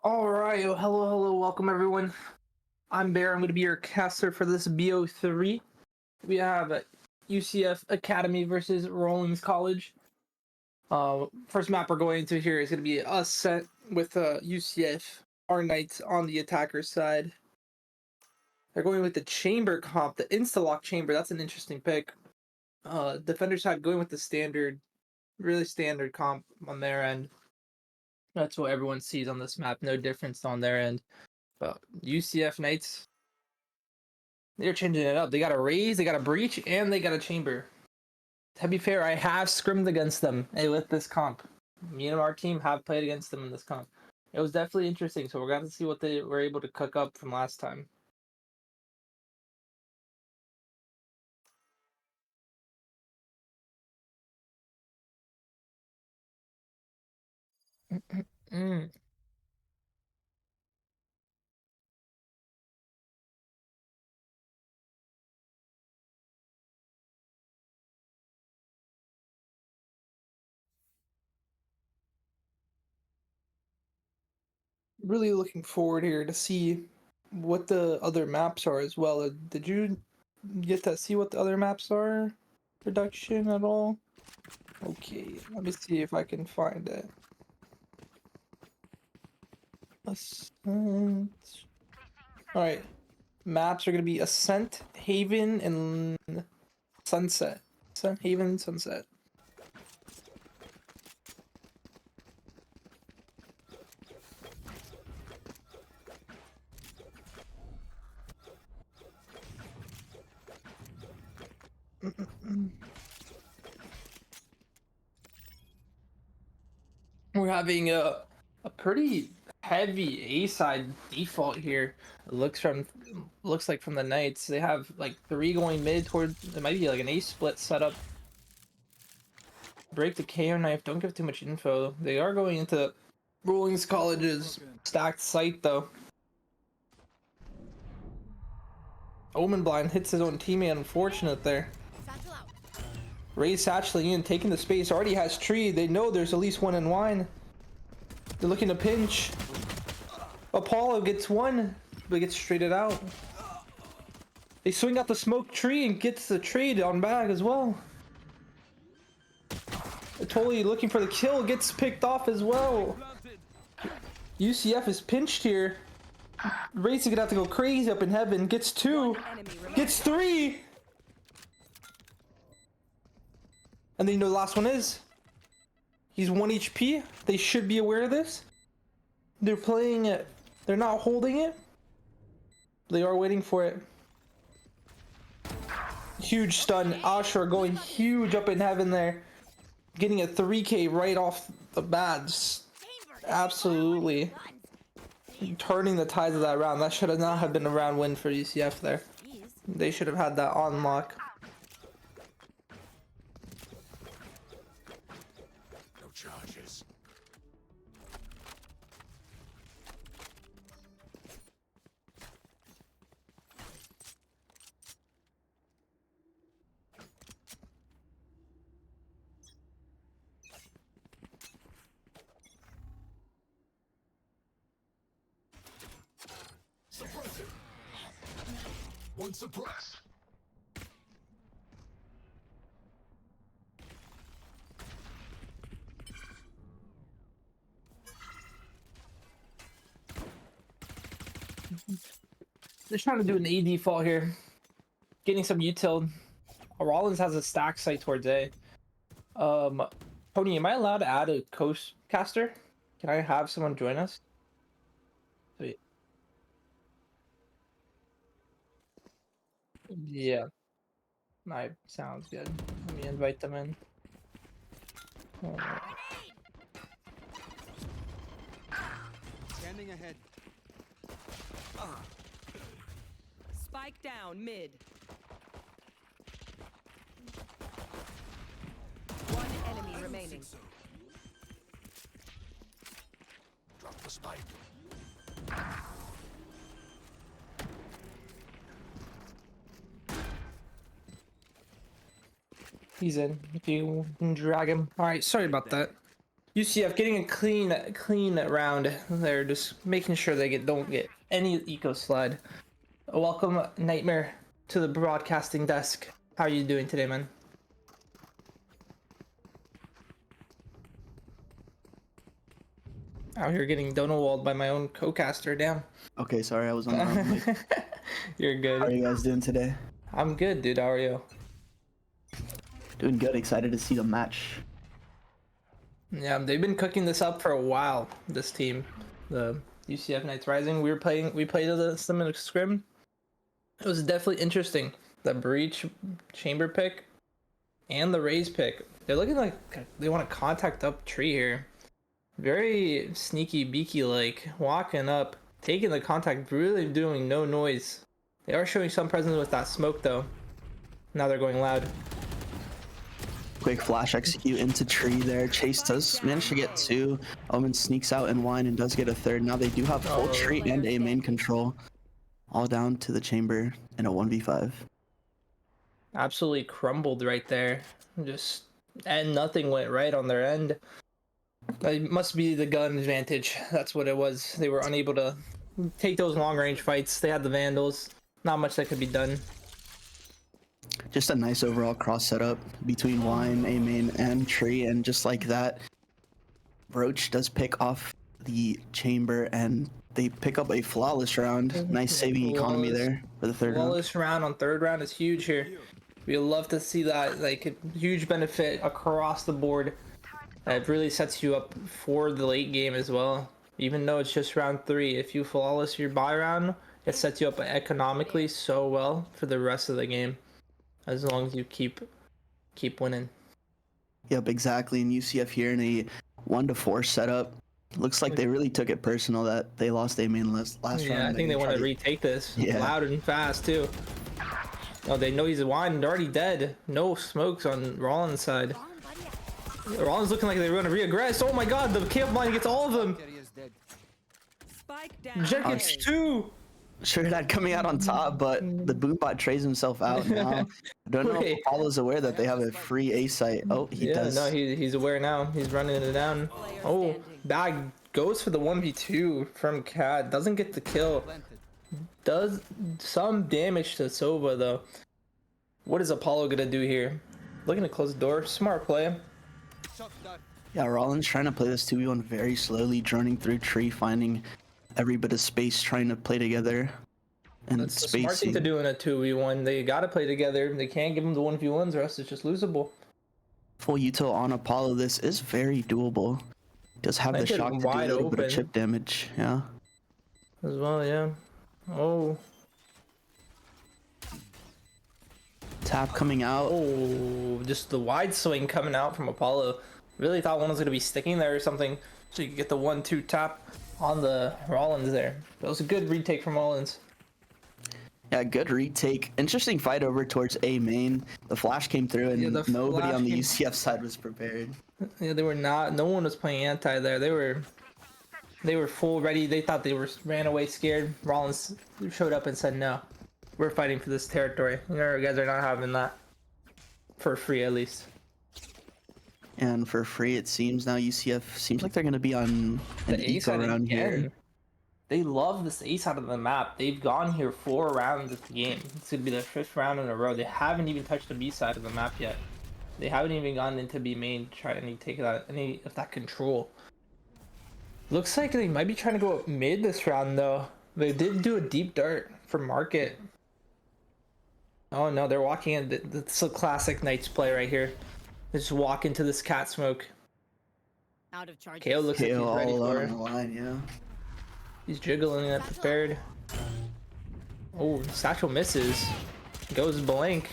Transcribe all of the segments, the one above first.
All right, hello, welcome everyone. I'm Bear. I'm going to be your caster for this BO3. We have UCF Academy versus Rollins College. First map we're going to here is going to be us set with UCF, our knights on the attacker side. They're going with the chamber comp, the insta-lock chamber. That's an interesting pick. Defender side going with the standard, really standard comp on their end. That's what everyone sees on this map. No difference on their end. But UCF Knights, they're changing it up. They got a raise, they got a breach, and they got a chamber. To be fair, I have scrimmed against them with this comp. Me and our team have played against them in this comp. It was definitely interesting, so we're going to see what they were able to cook up from last time. Really looking forward here to see what the other maps are as well. Did you get to see what the other maps are? Production at all? Okay, let me see if I can find it. Ascent. Alright. Maps are gonna be Ascent, Haven, and Sunset. Ascent, Haven, Sunset. We're having a pretty heavy A side default here. It looks like from the Knights. They have like 3 going mid toward it might be like an A split setup. Break the KO knife, don't give too much info. They are going into Rollins College's stacked site though. Omen Blind hits his own teammate, unfortunate there. Ray Satchling in, taking the space, already has tree. They know there's at least one in wine. They're looking to pinch. Apollo gets one, but gets traded out. They swing out the smoke tree and gets the trade on bag as well. They're totally looking for the kill, gets picked off as well. UCF is pinched here. Ray's gonna have to go crazy up in heaven. Gets 2, gets 3. And then you know the last one is. He's 1 HP. They should be aware of this. They're playing it. They're not holding it. They are waiting for it. Huge stun. Ashur going huge up in heaven there. Getting a 3K right off the bat. Absolutely turning the tides of that round. That should have not have been a round win for UCF there. They should have had that on lock. No charges. Suppressive. One suppressed. They're trying to do an A default here. Getting some util. Rollins has a stack site towards A. Tony, am I allowed to add a coast caster? Can I have someone join us? Sweet. Yeah. Sounds good. Let me invite them in. Standing ahead. Spike down mid. One enemy remaining. So. Drop the spike. He's in. If you can drag him. Alright, sorry about that. UCF getting a clean round. They're just making sure they don't get any eco slide. Welcome, Nightmare, to the broadcasting desk. How are you doing today, man? Out here getting Donald by my own co-caster. Damn. Okay, sorry, I was on the wrong mic. You're good. How are you guys doing today? I'm good, dude. How are you? Doing good. Excited to see the match. Yeah, they've been cooking this up for a while. This team, the UCF Knights Rising. We played against them in a scrim. It was definitely interesting. The breach chamber pick and the raise pick. They're looking like they want to contact up tree here. Very sneaky beaky, like walking up, taking the contact, really doing no noise. They are showing some presence with that smoke though. Now they're going loud. Quick flash execute into tree there. Chase does manage to get 2. Omen sneaks out in wine and does get a 3rd. Now they do have full tree and a main control. All down to the chamber in a 1v5. Absolutely crumbled right there. And nothing went right on their end. It must be the gun advantage. That's what it was. They were unable to take those long range fights. They had the Vandals. Not much that could be done. Just a nice overall cross setup between wine, a main, and tree, and just like that, Roach does pick off the chamber and they pick up a flawless round. Nice saving economy there for the 3rd round. Flawless round on 3rd round is huge here. We love to see that, like a huge benefit across the board. It really sets you up for the late game as well. Even though it's just round 3, if you flawless your buy round, it sets you up economically so well for the rest of the game. As long as you keep winning. Yep, exactly. And UCF here in a 1-4 setup. Looks like they really took it personal that they lost a main last round. Yeah, I think they want to retake this loud and fast too. Oh, they know he's wine and already dead. No smokes on Rollins' side. Rollins looking like they're going to re-aggress. Oh my god, the camp line gets all of them. Spike down. Jet gets 2. Sure, that coming out on top, but the boombot trays himself out now. I don't know if Apollo's aware that they have a free A site. Oh, he does. No, he's aware now. He's running it down. Oh, bag goes for the 1v2 from Cat. Doesn't get the kill. Does some damage to Sova though. What is Apollo gonna do here? Looking to close the door. Smart play. Yeah, Rollins trying to play this 2v1 very slowly, droning through tree, finding every bit of space, trying to play together. And that's the smart thing to do in a 2v1. They gotta play together. They can't give them the 1v1s, or else it's just losable. Full util on Apollo. This is very doable. Does have the shock to do a little bit of chip damage. Yeah. As well, yeah. Oh. Tap coming out. Oh, just the wide swing coming out from Apollo. Really thought one was gonna be sticking there or something, so you could get the 1-2 tap on the Rollins there. That was a good retake from Rollins. Yeah, good retake. Interesting fight over towards A main. The flash came through and nobody on the UCF side was prepared. Yeah, they were not. No one was playing anti there. They were full ready. They thought they ran away scared. Rollins showed up and said, "No, we're fighting for this territory. You guys are not having that for free, at least." And for free, it seems now UCF seems like they're going to be on an eco around here. They love this A side of the map. They've gone here 4 rounds of the game. It's going to be their 5th round in a row. They haven't even touched the B side of the map yet. They haven't even gone into B main trying to take any of that control. Looks like they might be trying to go up mid this round though. They did do a deep dart for market. Oh no, they're walking in. It's a classic Knights play right here. They just walk into this cat smoke. Out of charge. KO looks like he's all ready alone for on it. the line, yeah. He's jiggling it prepared. Oh, Satchel misses. Goes blank.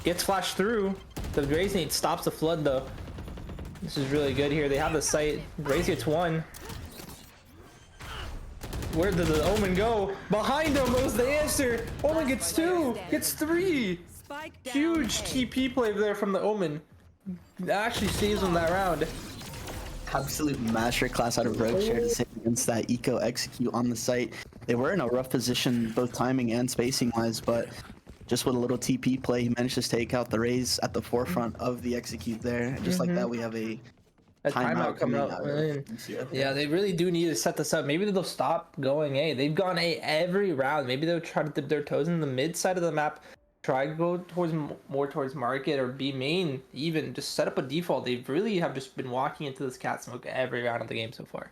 Gets flashed through. The Raze Nade stops the flood though. This is really good here. They have the sight. Raze gets 1. Where did the Omen go? Behind him was the answer. Omen gets 2. Gets 3. Huge TP play there from the Omen. That actually saves him that round. Absolute masterclass out of Roach here to save against that eco execute on the site. They were in a rough position, both timing and spacing wise, but just with a little TP play, he managed to take out the Raze at the forefront of the execute there. And just like that, we have a A timeout coming up. UCF. Yeah, they really do need to set this up. Maybe they'll stop going A. They've gone A every round. Maybe they'll try to dip their toes in the mid side of the map. Try to go towards more towards market or B main. Even just set up a default. They really have just been walking into this cat smoke every round of the game so far.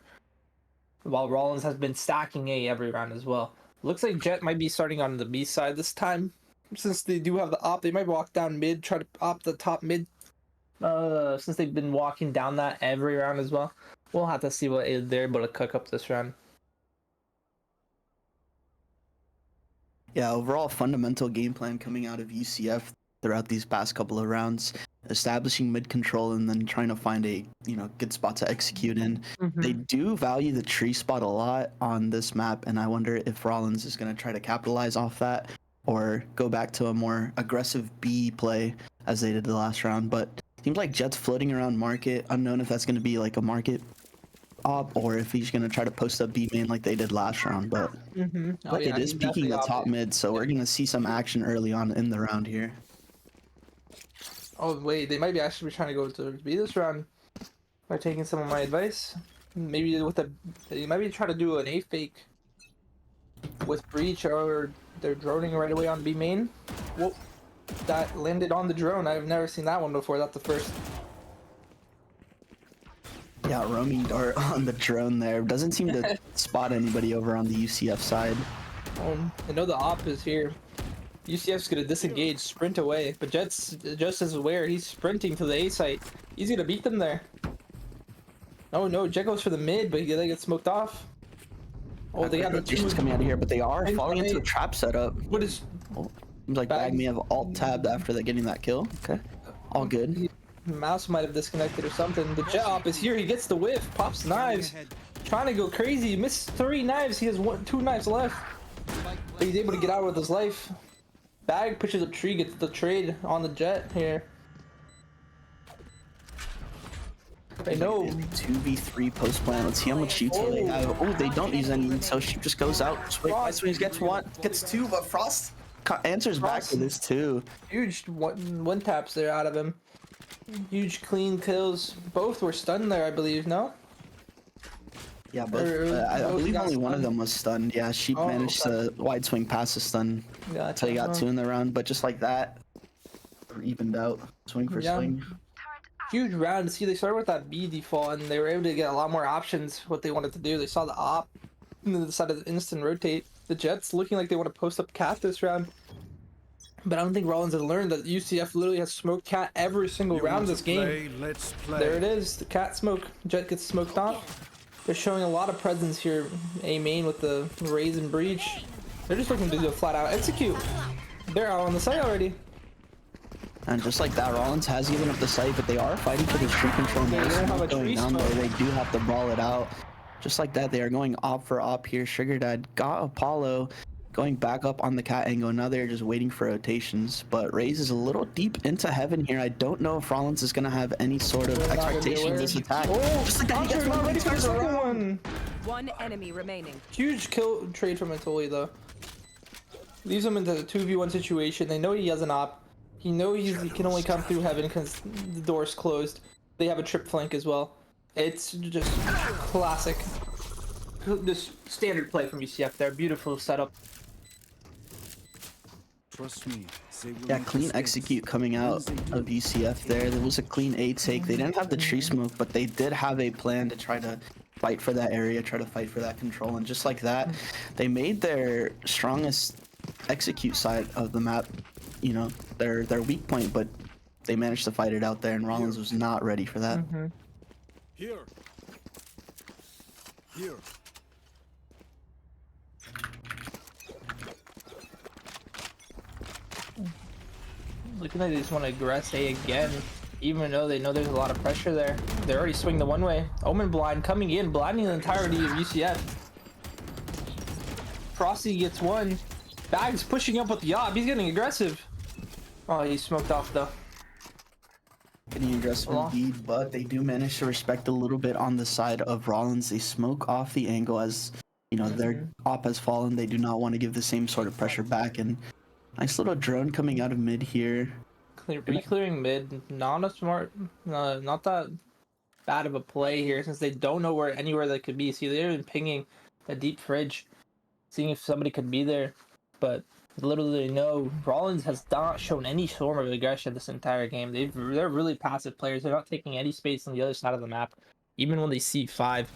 While Rollins has been stacking A every round as well. Looks like Jet might be starting on the B side this time. Since they do have the op, they might walk down mid, try to op the top mid. Since they've been walking down that every round as well. We'll have to see what they're able to cook up this round. Yeah, overall fundamental game plan coming out of UCF throughout these past couple of rounds, establishing mid control and then trying to find a good spot to execute in. They do value the tree spot a lot on this map, and I wonder if Rollins is going to try to capitalize off that or go back to a more aggressive B play as they did the last round. But seems like Jet's floating around market. Unknown if that's going to be like a market op or if he's going to try to post up B main like they did last round. But it is peeking the top mid, so we're going to see some action early on in the round here. Oh wait, they might be actually trying to go to B this round by taking some of my advice. Maybe they might be trying to do an A fake with breach, or they're droning right away on B main. Whoa. That landed on the drone. I've never seen that one before. That's the first. Yeah, roaming dart on the drone there. Doesn't seem to spot anybody over on the UCF side. I know the op is here. UCF's gonna disengage, sprint away, but Jet's just as aware. He's sprinting to the A site. He's gonna beat them there. Oh no, Jet goes for the mid, but they get smoked off. Oh, they got the rotations coming out of here, but they are falling into a trap setup. What is? Seems like Bag may have alt tabbed after getting that kill. Okay, all good. Mouse might have disconnected or something. The Jet op is here. He gets the whiff, pops knives, trying to go crazy. He missed 3 knives. He has 2 knives left, but he's able to get out with his life. Bag pushes a tree, gets the trade on the Jet here. I know. 2v3 post plan. Let's see how much util they have. Oh, they don't use any, so she just goes out. Swings gets 1, gets 2, but Frost answers back for this too. Huge one taps there out of him. Huge clean kills. Both were stunned there, I believe. No. Yeah, but I believe only one of them was stunned. Yeah, she managed to wide swing past the stun. Gotcha. So he got 2 in the round, but just like that, evened out. Swing for swing. Huge round. See, they started with that B default, and they were able to get a lot more options what they wanted to do. They saw the op, and they decided to instant rotate. The Jets looking like they want to post up cat this round. But I don't think Rollins has learned that UCF literally has smoked cat every single round this game. Let's play. There it is, the cat smoke. Jet gets smoked off. They're showing a lot of presence here. A main with the raise and breach. They're just looking to do a flat out execute. They're out on the site already. And just like that, Rollins has given up the site, but they are fighting for the tree control. They don't have a tree down smoke. there. They do have to brawl it out. Just like that, they are going op for op here. Sugar Dad got Apollo going back up on the cat angle. Now they're just waiting for rotations. But Raze is a little deep into heaven here. I don't know if Rollins is going to have any sort of expectation of this attack. Oh, just like that, he gets not ready for the second one. One enemy remaining. Huge kill trade from Antoli though. Leaves him into the 2v1 situation. They know he has an op. He knows he can only come through heaven because the door's closed. They have a trip flank as well. It's just classic. This standard play from UCF there. Beautiful setup. Trust me. Yeah, clean execute coming out of UCF there. There was a clean A take. They didn't have the tree smoke, but they did have a plan to try to fight for that area, try to fight for that control. And just like that, they made their strongest execute side of the map, their weak point, but they managed to fight it out there, and Rollins was not ready for that. Here. Here. Looking like they just want to aggress A again, even though they know there's a lot of pressure there. They already swing the one way. Omen blind coming in, blinding the entirety of UCF. Frosty gets 1. Bag's pushing up with the op. He's getting aggressive. Oh, he's smoked off though. Getting aggressive indeed, but they do manage to respect a little bit on the side of Rollins. They smoke off the angle as, their op has fallen. They do not want to give the same sort of pressure back, and nice little drone coming out of mid here. Reclearing mid, not a smart, not that bad of a play here since they don't know anywhere they could be. See, they're even pinging a deep fridge, seeing if somebody could be there, but literally no. Rollins has not shown any form of aggression this entire game. They're really passive players. They're not taking any space on the other side of the map, even when they see 5.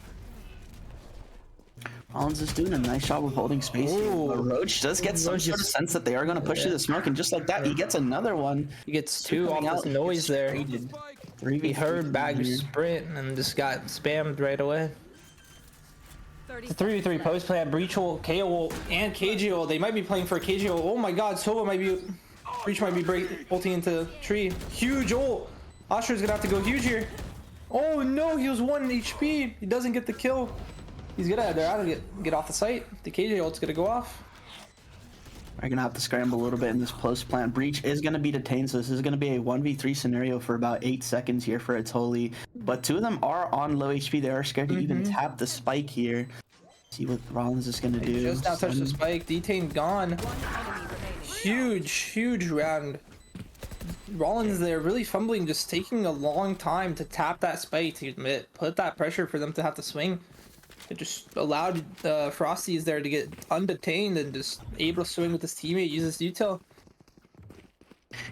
Rollins is doing a nice job of holding space here, but Roach does get some Roach sort of is- sense that they are going to push through the smoke, and just like that, he gets another one. He gets 2 off this He noise gets there. traded. He heard bag here. sprint and just got spammed right away. 30 The 3v3 post plan, Breach will, KO will, and KJ will. They might be playing for KJ will. Oh my god, Sova might be, Breach might be ulting into tree. Huge ult. Oscar's gonna have to go huge here. Oh no, he was 1 HP. He doesn't get the kill. They're out to get off the site. The KJ ult's gonna go off. Are gonna have to scramble a little bit in this post plant. Breach is gonna be detained, so this is gonna be a 1v3 scenario for about 8 seconds here for its holy. But 2 of them are on low HP. They are scared to even tap the spike here. See what Rollins is gonna do. Just now touched the spike. Detain gone. Huge round. Rollins there really fumbling, just taking a long time to tap that spike to put that pressure for them to have to swing. It just allowed Frosty's there to get undetained and just able to swing with his teammate, use his detail.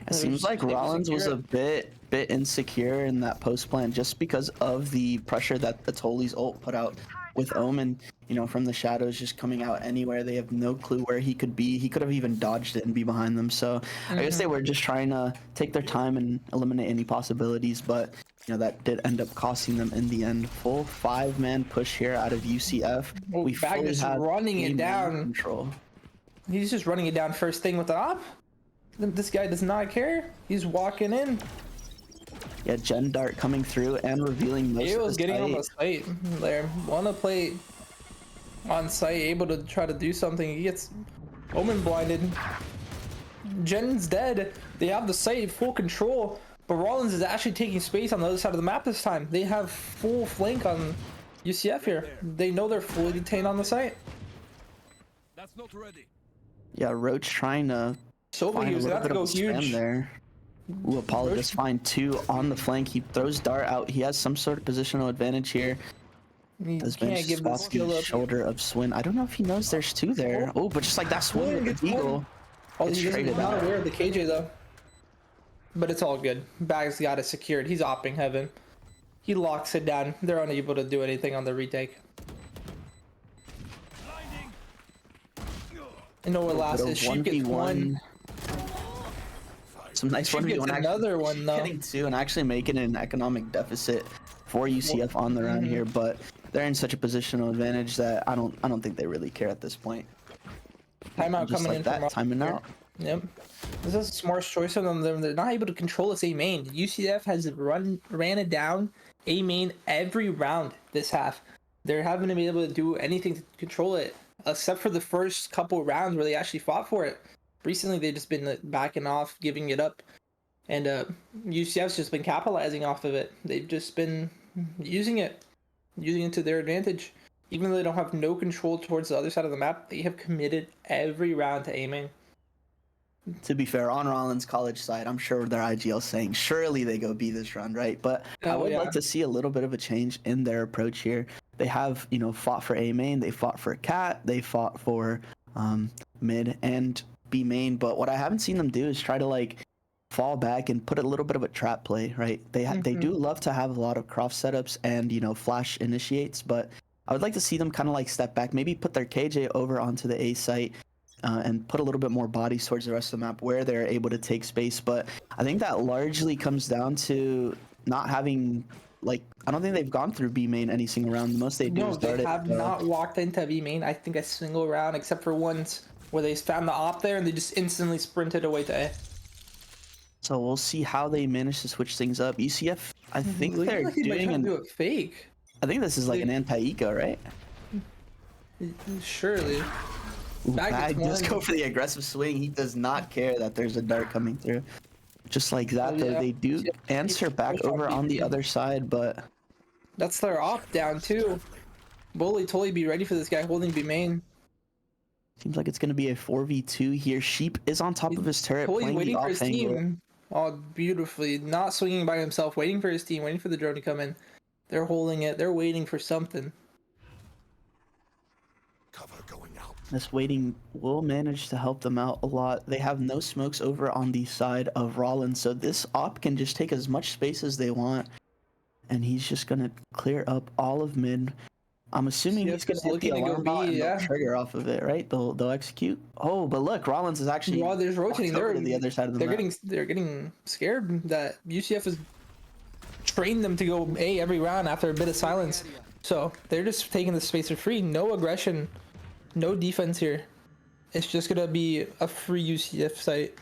It seems like Rollins was a bit insecure in that post plant just because of the pressure that the Toli's ult put out with Omen, you know, from the shadows just coming out anywhere. They have no clue where he could be. He could have even dodged it and be behind them. So I guess they were just trying to take their time and eliminate any possibilities, but you know, that did end up costing them in the end. Full 5-man push here out of UCF. We fully just running it down. Control. He's just running it down first thing with the op. This guy does not care. He's walking in. Yeah, Gen Dart coming through and revealing most He of was the getting on the site there. Wanna play on site, able to try to do something. He gets Omen blinded. Jen's dead. They have the site full control, but Rollins is actually taking space on the other side of the map this time. They have full flank on UCF here. They know they're fully detained on the site. That's not ready. Yeah, Roach trying to Sova, find he a was little gonna have bit to of go a spam huge. there. Ooh, Apollo does find 2 on the flank. He throws Dart out. He has some sort of positional advantage here. He Does can't manage to give the spot skill the up. shoulder of Swin. I don't know if he knows there's 2 there. Oh, but just like that, Swin with gets the eagle. one. Oh, Gets he's traded not out. aware of the KJ though. But it's all good. Bag's got it secured. He's opping heaven. He locks it down. They're unable to do anything on the retake. You know what last Little is? Sheep gets 1. Some nice Sheep 1v1 gets another one though. getting 2 and actually making an economic deficit for UCF on the round here, but they're in such a positional advantage that I don't think they really care at this point. Timeout Just coming like in that, from timing out. Yep. This is a smart choice of them. They're not able to control this A main. UCF has ran it down A main every round this half. They haven't been able to do anything to control it, except for the first couple rounds where they actually fought for it. Recently, they've just been backing off, giving it up, and UCF's just been capitalizing off of it. They've just been using it to their advantage. Even though they don't have no control towards the other side of the map, they have committed every round to aiming. To be fair, on Rollins college side, I'm sure their IGL saying surely they go B this round, right? But I would like to see a little bit of a change in their approach here. They have, you know, fought for A main, they fought for Cat, they fought for mid and B main, but what I haven't seen them do is try to like fall back and put a little bit of a trap play, right? They do love to have a lot of cross setups and, you know, flash initiates, but I would like to see them kind of like step back, maybe put their KJ over onto the A site and put a little bit more bodies towards the rest of the map where they're able to take space. But I think that largely comes down to not having, like, I don't think they've gone through B main any single round. The most they do No, is they start it. have not walked into B main, I think, a single round, except for once where they found the op there and they just instantly sprinted away to A. So we'll see how they manage to switch things up. UCF, I think Look they're like they might doing try to an, do it fake. I think this is like an anti-eco, right? Surely. Ooh, Bag Bag gets does one. go for the aggressive swing. He does not care that there's a dart coming through. Just like that, though, yeah. they do Yeah. answer back over on the other side, but That's their op down too. Bully totally be ready for this guy holding B main. seems like it's going to be a 4v2 here. Sheep is on top of his turret, Totally playing the waiting for off his angle. team. Oh, beautifully. Not swinging by himself, waiting for his team, waiting for the drone to come in. They're holding it. They're waiting for something. Cover going out. This waiting will manage to help them out a lot. They have no smokes over on the side of Rollins, so this op can just take as much space as they want. And he's just going to clear up all of mid. I'm assuming he's going to hit the alarm bot and they'll trigger off of it, right? They'll execute. Oh, but look, Rollins is actually There's rotating. They're to the other side of the map. They're getting scared that UCF has trained them to go A every round after a bit of silence. So they're just taking the space for free. No aggression, no defense here. It's just gonna be a free UCF site.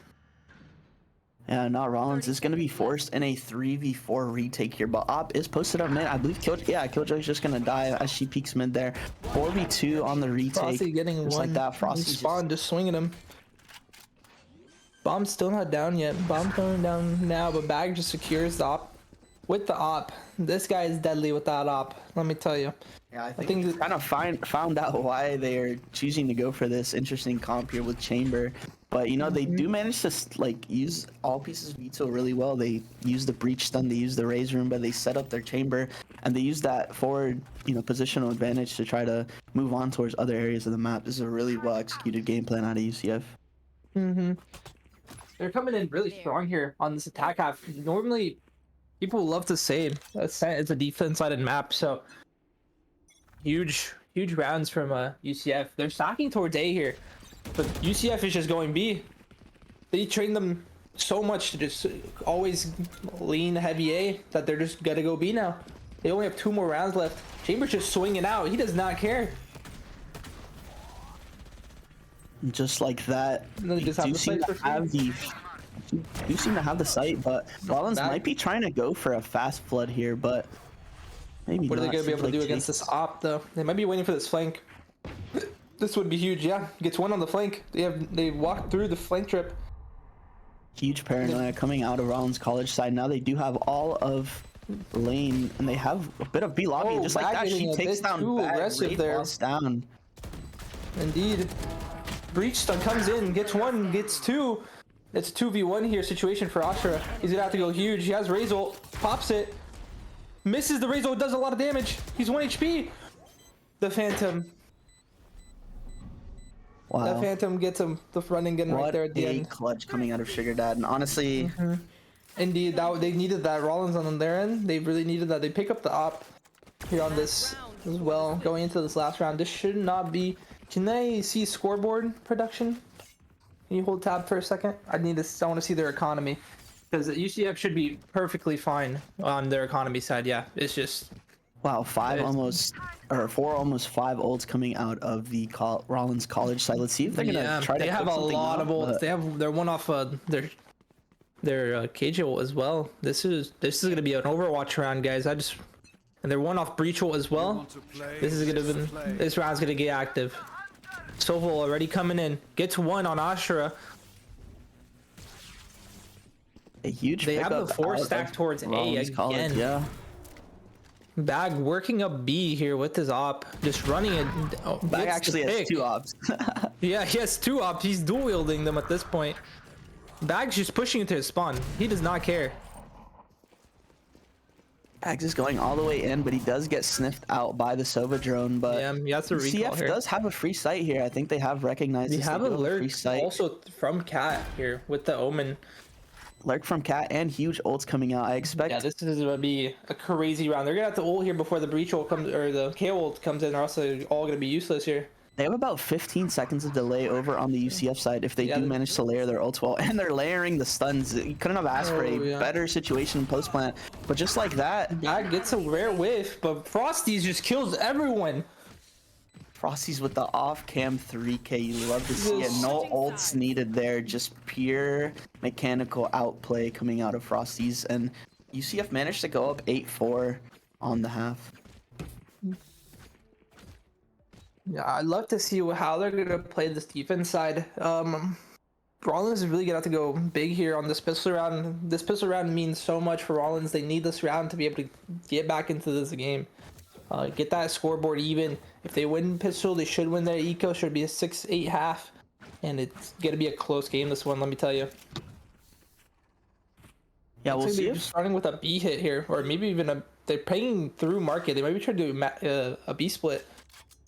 Yeah, not Rollins is going to be forced in a 3v4 retake here, but Op is posted up mid. I believe Killjoy's just going to die as she peeks mid there. 4v2 on the retake. Frosty getting just one. Like that. Frosty Spawn just swinging him. Bomb's still not down yet. Bomb going down now, but Bag just secures the Op. With the Op. This guy is deadly with that Op, let me tell you. Yeah, I think we kind of found out why they're choosing to go for this interesting comp here with Chamber. But, you know, they do manage to, like, use all pieces of Veto really well. They use the Breach Stun, they use the Raise Room, but they set up their Chamber, and they use that forward, you know, positional advantage to try to move on towards other areas of the map. This is a really well-executed game plan out of UCF. They're coming in really strong here on this attack half. Normally, people love to say it's a defense-sided map, so huge rounds from UCF. They're stacking towards A here. But UCF is just going B. They train them so much to just always lean heavy A that they're just gonna go B now. They only have 2 more rounds left. Chamber's just swinging out. He does not care. Just like that, They do seem to have the site, but Rollins might be trying to go for a fast flood here, but maybe what not. are they gonna be able to do against this Op though? They might be waiting for this flank. This would be huge. Yeah, gets one on the flank. They walked through the flank trip. Huge paranoia coming out of Rollins College side. Now they do have all of lane, and they have a bit of B lobby. Just like that, she takes down Bag. Aggressive there. Down. Indeed. Breach Stun comes in, gets 1, gets 2. It's a 2v1 here situation for Ashura. He's gonna have to go huge. He has Raise ult, pops it, misses the Raise ult, does a lot of damage. He's 1 HP. The Phantom. Wow. That Phantom gets him the running gun right there at the end. What a clutch coming out of Sugar Dad, and honestly... Indeed, they needed that. Rollins on their end, they really needed that. They pick up the Op here on this as well. Going into this last round, this should not be... Can I see scoreboard production? Can you hold tab for a second? I want to see their economy. Because UCF should be perfectly fine on their economy side. Yeah, it's just... Wow, 4 almost 5 ults coming out of the Rollins College side. Let's see if they're gonna try to. They have a lot of ults. They're one off their cage ult as well. This is gonna be an Overwatch round, guys. And they're one off breach ult as well. This round's gonna get active. Sovol already coming in. Gets 1 on Ashura. A huge. They have the 4 stack towards Rollins A again. College, yeah. Bag working up B here with his op, just running it. Oh, Bag actually has 2 ops. Yeah, he has 2 ops. He's dual wielding them at this point. Bag's just pushing into his spawn. He does not care. Bag's is going all the way in, but he does get sniffed out by the Sova drone. But yeah, he has to recall UCF here. Does have a free site here. I think they have recognized. They have a lurk also from Cat here with the Omen. Lurk from Cat and huge ults coming out. I expect. Yeah, this is gonna be a crazy round. They're gonna have to ult here before the breach ult comes or the KO ult comes in, or else they're all gonna be useless here. They have about 15 seconds of delay over on the UCF side if they do manage to layer their ults well, and they're layering the stuns. You couldn't have asked for a better situation post plant, but just like that, Bag gets a rare whiff, but Frosty's just kills everyone. Frosty's with the off-cam 3K. You love to see it. No ults needed there. Just pure mechanical outplay coming out of Frosty's. And UCF managed to go up 8-4 on the half. Yeah, I'd love to see how they're going to play this defense side. Rollins is really going to have to go big here on this pistol round. This pistol round means so much for Rollins. They need this round to be able to get back into this game. Get that scoreboard even. If they win pistol, they should win their eco. Should be a 6-8 half, and it's gonna be a close game. This one, let me tell you. Yeah, we'll see. Starting with a B hit here, or maybe even they're paying through market. They might be trying to do a B split.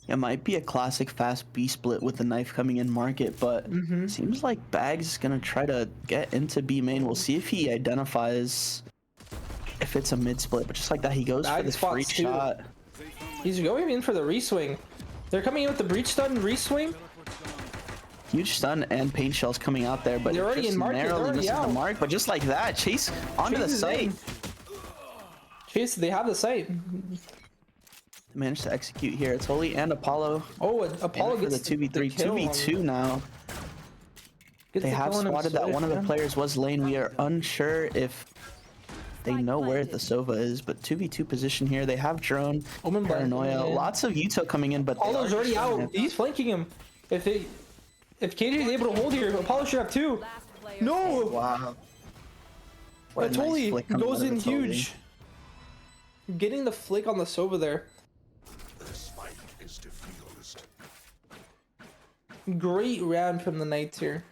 It might be a classic fast B split with the knife coming in market, but seems like Bag's is gonna try to get into B main. We'll see if he identifies if it's a mid split, but just like that, he goes Bag for the free spots too. shot. He's going in for the reswing. They're coming in with the breach stun reswing. Huge stun and paint shells coming out there, but They're it already just in market, they're narrowly already misses the out. mark. But just like that, Chase onto the Chase is site. in. Chase, they have the site. Managed to execute here. It's Holy and Apollo. Oh, Apollo for gets the 2v3, kill on 2v2 now. Gets They the have kill on him, spotted that Switch, one of the man. players was lane. We are unsure if they know where the Sova is, but 2v2 position here. They have drone, Omen Blind paranoia, coming in. lots of Yuto coming in, but they Apollo's are already just out. him. He's flanking him. If KJ is able to hold here, Apollo should have two. Last player No! Wow. What a nice Totally flick coming goes out of in Atoli. huge. Getting the flick on the Sova there. Great round from the Knights here.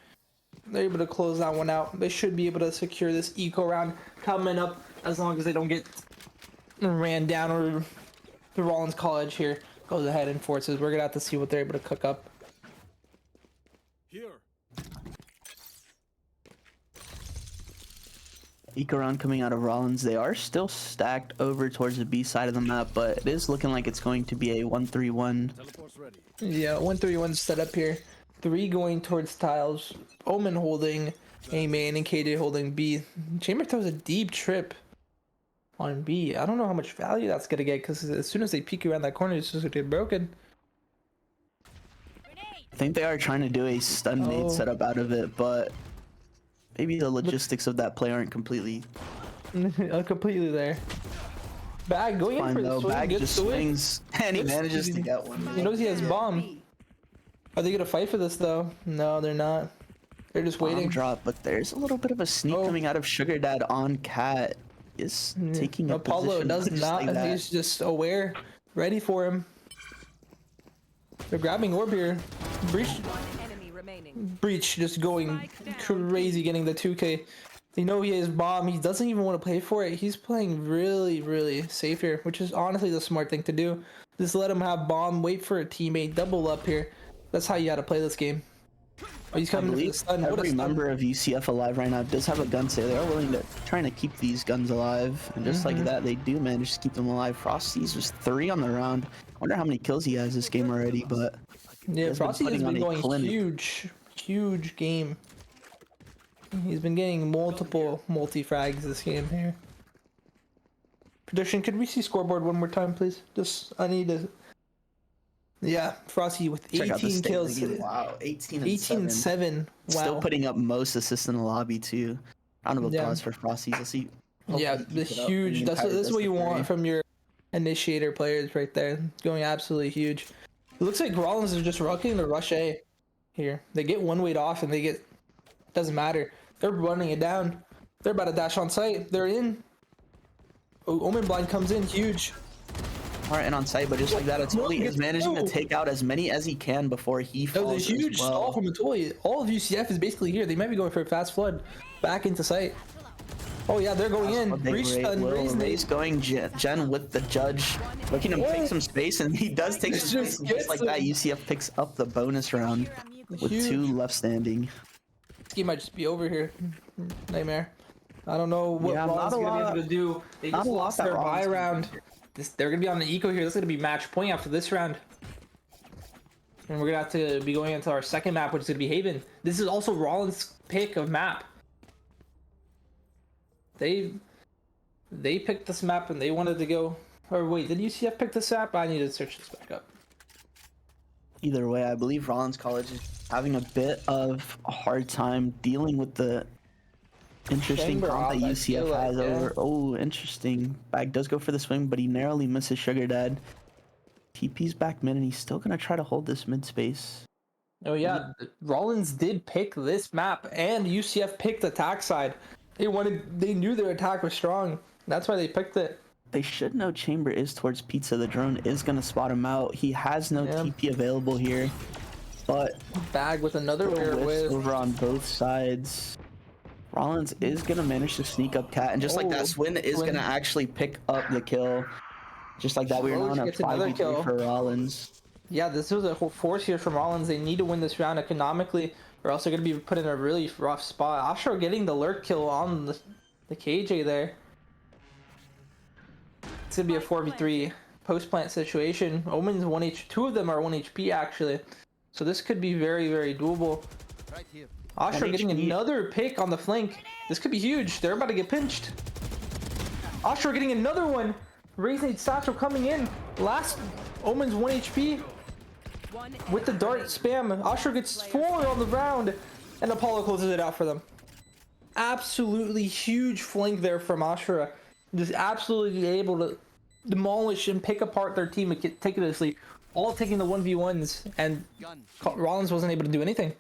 They're able to close that one out. They should be able to secure this eco round coming up as long as they don't get ran down or the Rollins College here goes ahead and forces. We're gonna have to see what they're able to cook up. Here. Eco round coming out of Rollins. They are still stacked over towards the B side of the map, but it is looking like it's going to be a 1-3-1. Teleport's ready. Yeah, 1-3-1 set up here. 3 going towards tiles. Omen holding A main and KJ holding B. Chamber throws a deep trip on B. I don't know how much value that's gonna get because as soon as they peek around that corner, it's just gonna get broken. I think they are trying to do a stun nade setup out of it, but maybe the logistics of that play aren't completely Completely there. Bag going in fine for the though. swing. Bag Gets just the win. swings and he Gets- manages to get one. He knows he has bomb. Are they gonna fight for this though? No, they're not. They're just Bomb waiting. drop, but there's a little bit of a sneak Oh. coming out of Sugar Dad on Cat. Is taking a Apollo position does just not. like that. He's just aware, ready for him. They're grabbing orb here. Breach, enemy remaining. breach, just going crazy, getting the 2K. They know he has bomb. He doesn't even want to play for it. He's playing really, really safe here, which is honestly the smart thing to do. Just let him have bomb. Wait for a teammate. Double up here. That's how you got to play this game. Oh, he's I coming for the believe stun. What a every stun. member of UCF alive right now does have a gun sale. They are willing to trying to keep these guns alive, and just like that, they do manage to keep them alive. Frosty's was 3 on the round. Wonder how many kills he has this game already, but Yeah, has been Frosty has putting on been a going clinic. huge game. He's been getting multiple multi-frags this game here. Prediction, could we see scoreboard one more time, please? Just, I need to... Yeah, Frosty with check out the 18 state kills. again. Wow, 18 and 18 and 7. Wow. Still putting up most assists in the lobby too. Round of Yeah. applause for Frosty. Let's see. Yeah, hopefully the keep it up huge... for the That's entire what you best of want three. from your initiator players right there. Going absolutely huge. It looks like Rollins is just rocking the rush A here. They get one weight off and they get... Doesn't matter. They're running it down. They're about to dash on site. They're in. Oh, Omen Blind comes in huge. All right, and on site, but just like that, Atoli is managing to take out as many as he can before he That falls was a huge as well. stall from Atoli. All of UCF is basically here. They might be going for a fast flood back into site. Oh yeah, they're going in. A big Breach rate. stun, Will raise Ray's nade. going Jen with the judge, making him take What? some space, and he does take some Just space. And just gets like that, him. UCF picks up the bonus round with Huge. 2 left standing. This game might just be over here. Nightmare. I don't know what Yeah, Rollins not a gonna be lot- able to do. They not just a lot lost that their Rollins buy can do round. They're gonna be on the eco here. This is gonna be match point after this round. And we're gonna have to be going into our second map, which is gonna be Haven. This is also Rollins' pick of map. They picked this map and they wanted to go. Or wait, did UCF pick this map? I need to search this back up. Either way, I believe Rollins College is having a bit of a hard time dealing with the interesting Chamber comp that off, I feel UCF like, has yeah. over. Oh, interesting. Bag does go for the swing, but he narrowly misses Sugar Dad. TP's back mid, and he's still gonna try to hold this mid space. Oh yeah, Rollins did pick this map, and UCF picked attack side. They knew their attack was strong. That's why they picked it. They should know Chamber is towards Pizza. The drone is gonna spot him out. He has no Yeah. TP available here, but Bag with another a rare whiff whiff. over on both sides. Rollins is gonna manage to sneak up Cat, and just like that, Swin is Swin. gonna actually pick up the kill. Just like that, we are now Roach on a gets another 5v3 kill. for Rollins. Yeah, this was a whole force here from Rollins. They need to win this round economically, or else they're going to be put in a really rough spot. Ashra getting the lurk kill on the KJ there. It's going to be a 4v3 post-plant situation. Omen's 1 two of them are 1 HP actually. So this could be very, very doable. Right here. Ashra getting HP. another pick on the flank. This could be huge. They're about to get pinched. Ashra getting another one. Raising Satchel coming in. Last Omen's 1 HP. With the dart spam, Ashra gets 4 on the round, and Apollo closes it out for them. Absolutely huge flank there from Ashra. Just absolutely able to demolish and pick apart their team meticulously, all taking the 1v1s, and Rollins wasn't able to do anything.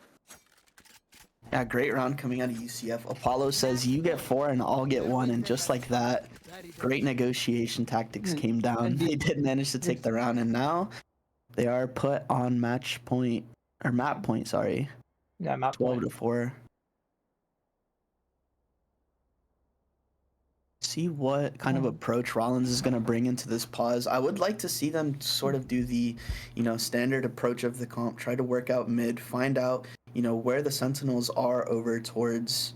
Yeah, great round coming out of UCF. Apollo says you get 4 and I'll get 1, and just like that, great negotiation tactics came down. They did manage to take the round, and now they are put on match point, or map point, sorry. Yeah, map 12 point. to 4. See what kind of approach Rollins is going to bring into this pause. I would like to see them sort of do the, standard approach of the comp, try to work out mid, find out, where the Sentinels are over towards,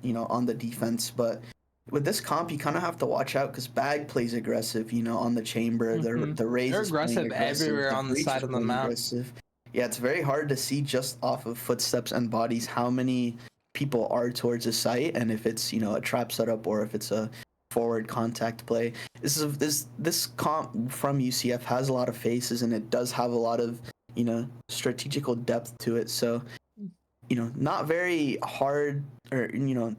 on the defense. But with this comp, you kind of have to watch out because Bag plays aggressive, on the chamber. The Raze They're is playing aggressive everywhere the on the Breach side is of the playing map. aggressive. Yeah, it's very hard to see just off of footsteps and bodies how many people are towards a site, and if it's a trap setup or if it's a forward contact play. This comp from UCF has a lot of faces, and it does have a lot of strategical depth to it. So not very hard, or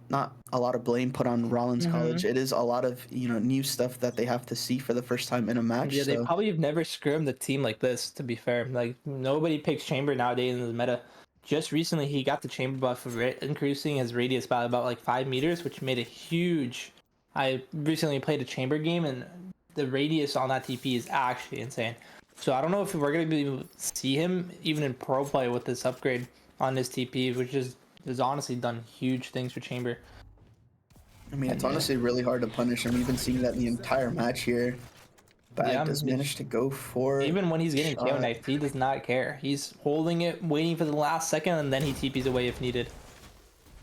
not a lot of blame put on Rollins College. It is a lot of new stuff that they have to see for the first time in a match. Yeah, they so. probably have never scrimmed a team like this, to be fair. Like, nobody picks Chamber nowadays in the meta. Just recently, he got the Chamber buff, increasing his radius by about like 5 meters, which made a huge... I recently played a Chamber game, and the radius on that TP is actually insane. So I don't know if we're going to be able to see him even in pro play with this upgrade on his TP, which has honestly done huge things for Chamber. I mean, it's honestly really hard to punish him. We've been seeing that the entire match here. Bag does manage to go for even when he's getting KO knifed, he does not care. He's holding it, waiting for the last second, and then he TPs away if needed.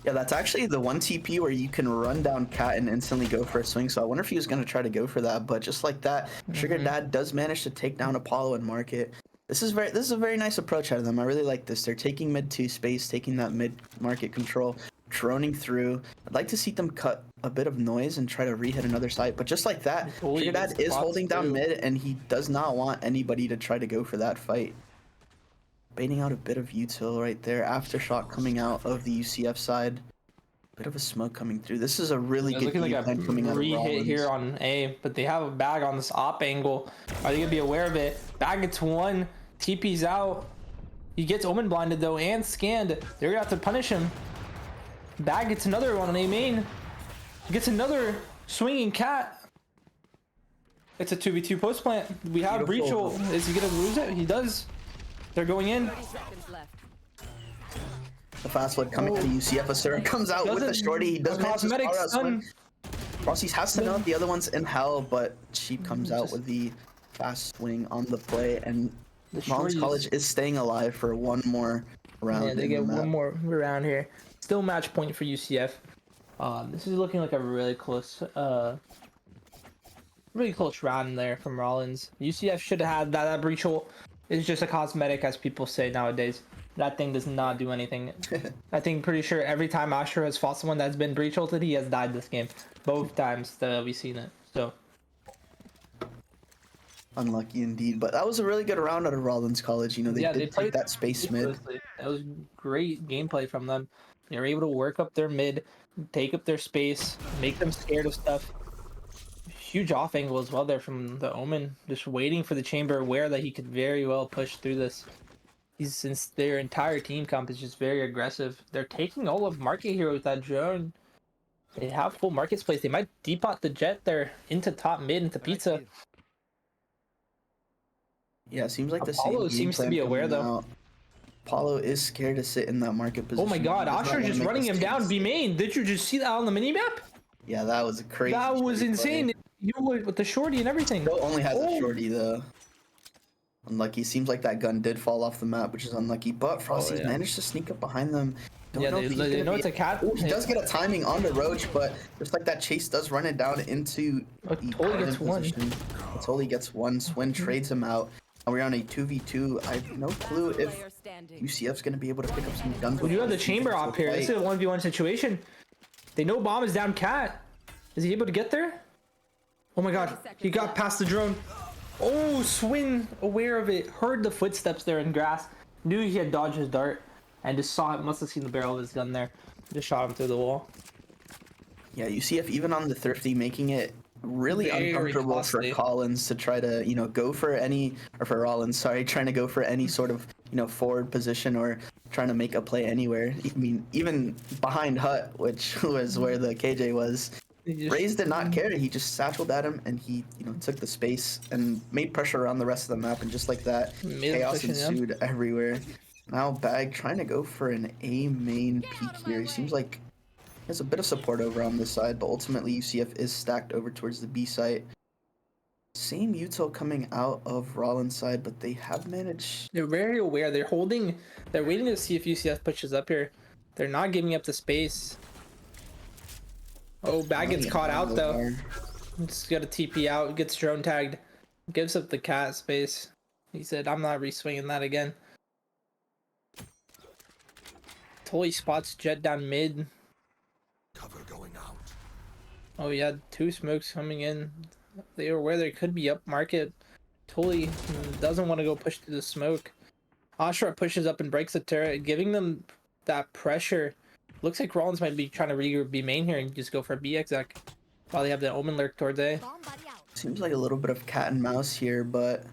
Yeah, that's actually the one TP where you can run down Cat and instantly go for a swing. So I wonder if he was going to try to go for that. But just like that, Sugar Dad does manage to take down Apollo and Market. This is a very nice approach out of them. I really like this. They're taking mid 2 space, taking that mid market control, droning through. I'd like to see them cut a bit of noise and try to re-hit another site. But just like that, Sugar Dad is holding down mid, and he does not want anybody to try to go for that fight. Baiting out a bit of util right there. Aftershock coming out of the UCF side. Bit of a smoke coming through. This is a really good game plan coming out of Rollins. Re-hit here on A, but they have a Bag on this op angle. Are they going to be aware of it? Bag gets 1. TP's out. He gets Omen blinded though and scanned. They're going to have to punish him. Bag gets another one on A main. Gets another swinging Cat. It's a 2v2 post plant. We have Breachel. Is he going to lose it? He does. They're going in. 30 seconds left. The fast one coming to the UCF. Asura comes out with a shorty. He does manage to start out swing. Frosties has to know the other one's in hell, but she comes out with the fast swing on the play, and Rollins College is staying alive for one more round. Yeah, they get one more round here. Still match point for UCF. This is looking like a really close round there from Rollins. UCF should have had that. That Breachel is just a cosmetic, as people say nowadays. That thing does not do anything. Pretty sure every time Asher has fought someone that's been breach ulted, he has died this game. Both times that we've seen it. So unlucky indeed. But that was a really good round out of Rollins College. They did take that space mid. That was great gameplay from them. They were able to work up their mid, take up their space, make them scared of stuff. Huge off angle as well there from the Omen, just waiting for the chamber, aware that he could very well push through this. Since their entire team comp is just very aggressive. They're taking all of market here with that drone. They have full market space. They might depot the jet there into top mid, into pizza. Yeah, it seems like the Apollo same seems to be aware though. Apollo is scared to sit in that market position. Oh my god, He does not Osher wanna just make running him mistakes. down B main. Did you just see that on the minimap? Yeah, that was a crazy. That was shorty insane. play. You were with the shorty and everything. Still only has a Oh. shorty though. Unlucky. Seems like that gun did fall off the map, which is unlucky. But Frosty's yeah. managed to sneak up behind them. Don't Yeah, know if he's they gonna know be- it's a cat. Ooh, he does get a timing on the Roach, but just like that, Chase does run it down into Oh, the totally Heaven gets one. position. Totally gets one. Swin trades him out. And we're on a 2v2. I have no clue if Player standing. UCF's gonna be able to pick up some guns. We do have the with chamber op here. This is a 1v1 situation. They know bomb is down cat. Is he able to get there? Oh my god, he got past the drone. Oh, Swin, aware of it, heard the footsteps there in grass, knew he had dodged his dart, and just saw it, must have seen the barrel of his gun there. Just shot him through the wall. Yeah, UCF even on the Thrifty making it really Very uncomfortable costly. for Collins to try to, go for any, or for Rollins, sorry, trying to go for any sort of, forward position or trying to make a play anywhere. I mean, even behind Hut, which was where the KJ was, Raze did not care. He just satcheled at him and he, took the space and made pressure around the rest of the map. And just like that, Made him chaos pushing him. ensued everywhere. Now Bag trying to go for an A main peek here. He seems like there's a bit of support over on this side, but ultimately UCF is stacked over towards the B site. Same util coming out of Rollins' side, but they have managed. They're very aware. They're waiting to see if UCF pushes up here. They're not giving up the space. Oh, Bag gets caught out though. Just got a TP out, gets drone tagged, gives up the cat space. He said, I'm not re-swinging that again. Totally spots Jet down mid. Cover going out. Oh yeah, two smokes coming in. They were aware they could be up market. Totally doesn't want to go push through the smoke. Ashra pushes up and breaks the turret, giving them that pressure. Looks like Rollins might be trying to regroup B main here and just go for a B exec while they have the Omen lurk towards A. Seems like a little bit of cat and mouse here, but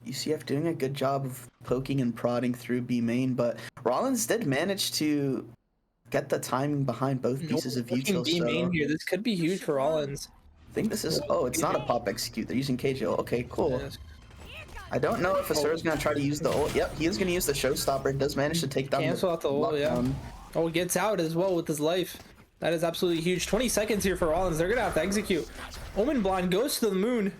UCF doing a good job of poking and prodding through B main, but Rollins did manage to get the timing behind both pieces of util. B main here. This could be huge for Rollins. I think this is, oh, it's not a pop execute. They're using KJ. Okay, cool. I don't know if Asur's going to try to use the ult. Yep, he is going to use the showstopper. Does manage to take down Cancel out the ult, yeah. lockdown. Oh, gets out as well with his life. That is absolutely huge. 20 seconds here for Rollins. They're going to have to execute. Omen blind goes to the moon.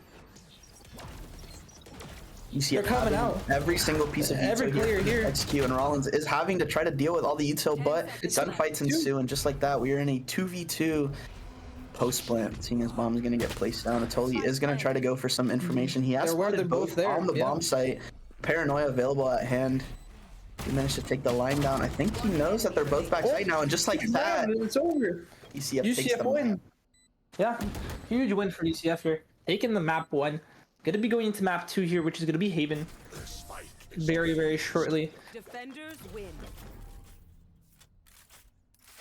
UCF They're coming having out. every single piece of Every util player here. execute, and Rollins is having to try to deal with all the util, but gunfights ensue, and just like that, we are in a 2v2 post plant. Seeing as bomb is going to get placed down, Atoli is going to try to go for some information. He has They're aware spotted they're both there, on the yeah. bomb site. Paranoia available at hand. He managed to take the line down. I think he knows that they're both back site now, and just like that, It's over. UCF takes UCF the win. map. Yeah, huge win for UCF here. Taking the map 1. Gonna be going into map 2 here, which is gonna be Haven. Very, very shortly. Defenders win.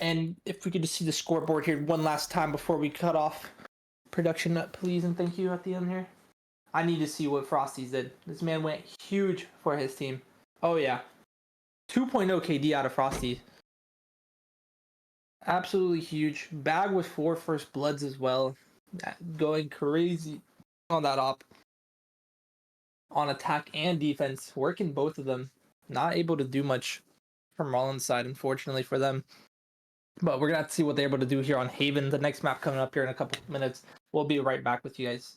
And if we could just see the scoreboard here one last time before we cut off production, please and thank you at the end here. I need to see what Frosty's did. This man went huge for his team. Oh yeah. 2.0 KD out of Frosty. Absolutely huge. Bag with 4 first bloods as well. Going crazy on that op. On attack and defense. Working both of them. Not able to do much from Rollins' side, unfortunately for them. But we're going to have to see what they're able to do here on Haven. The next map coming up here in a couple minutes. We'll be right back with you guys.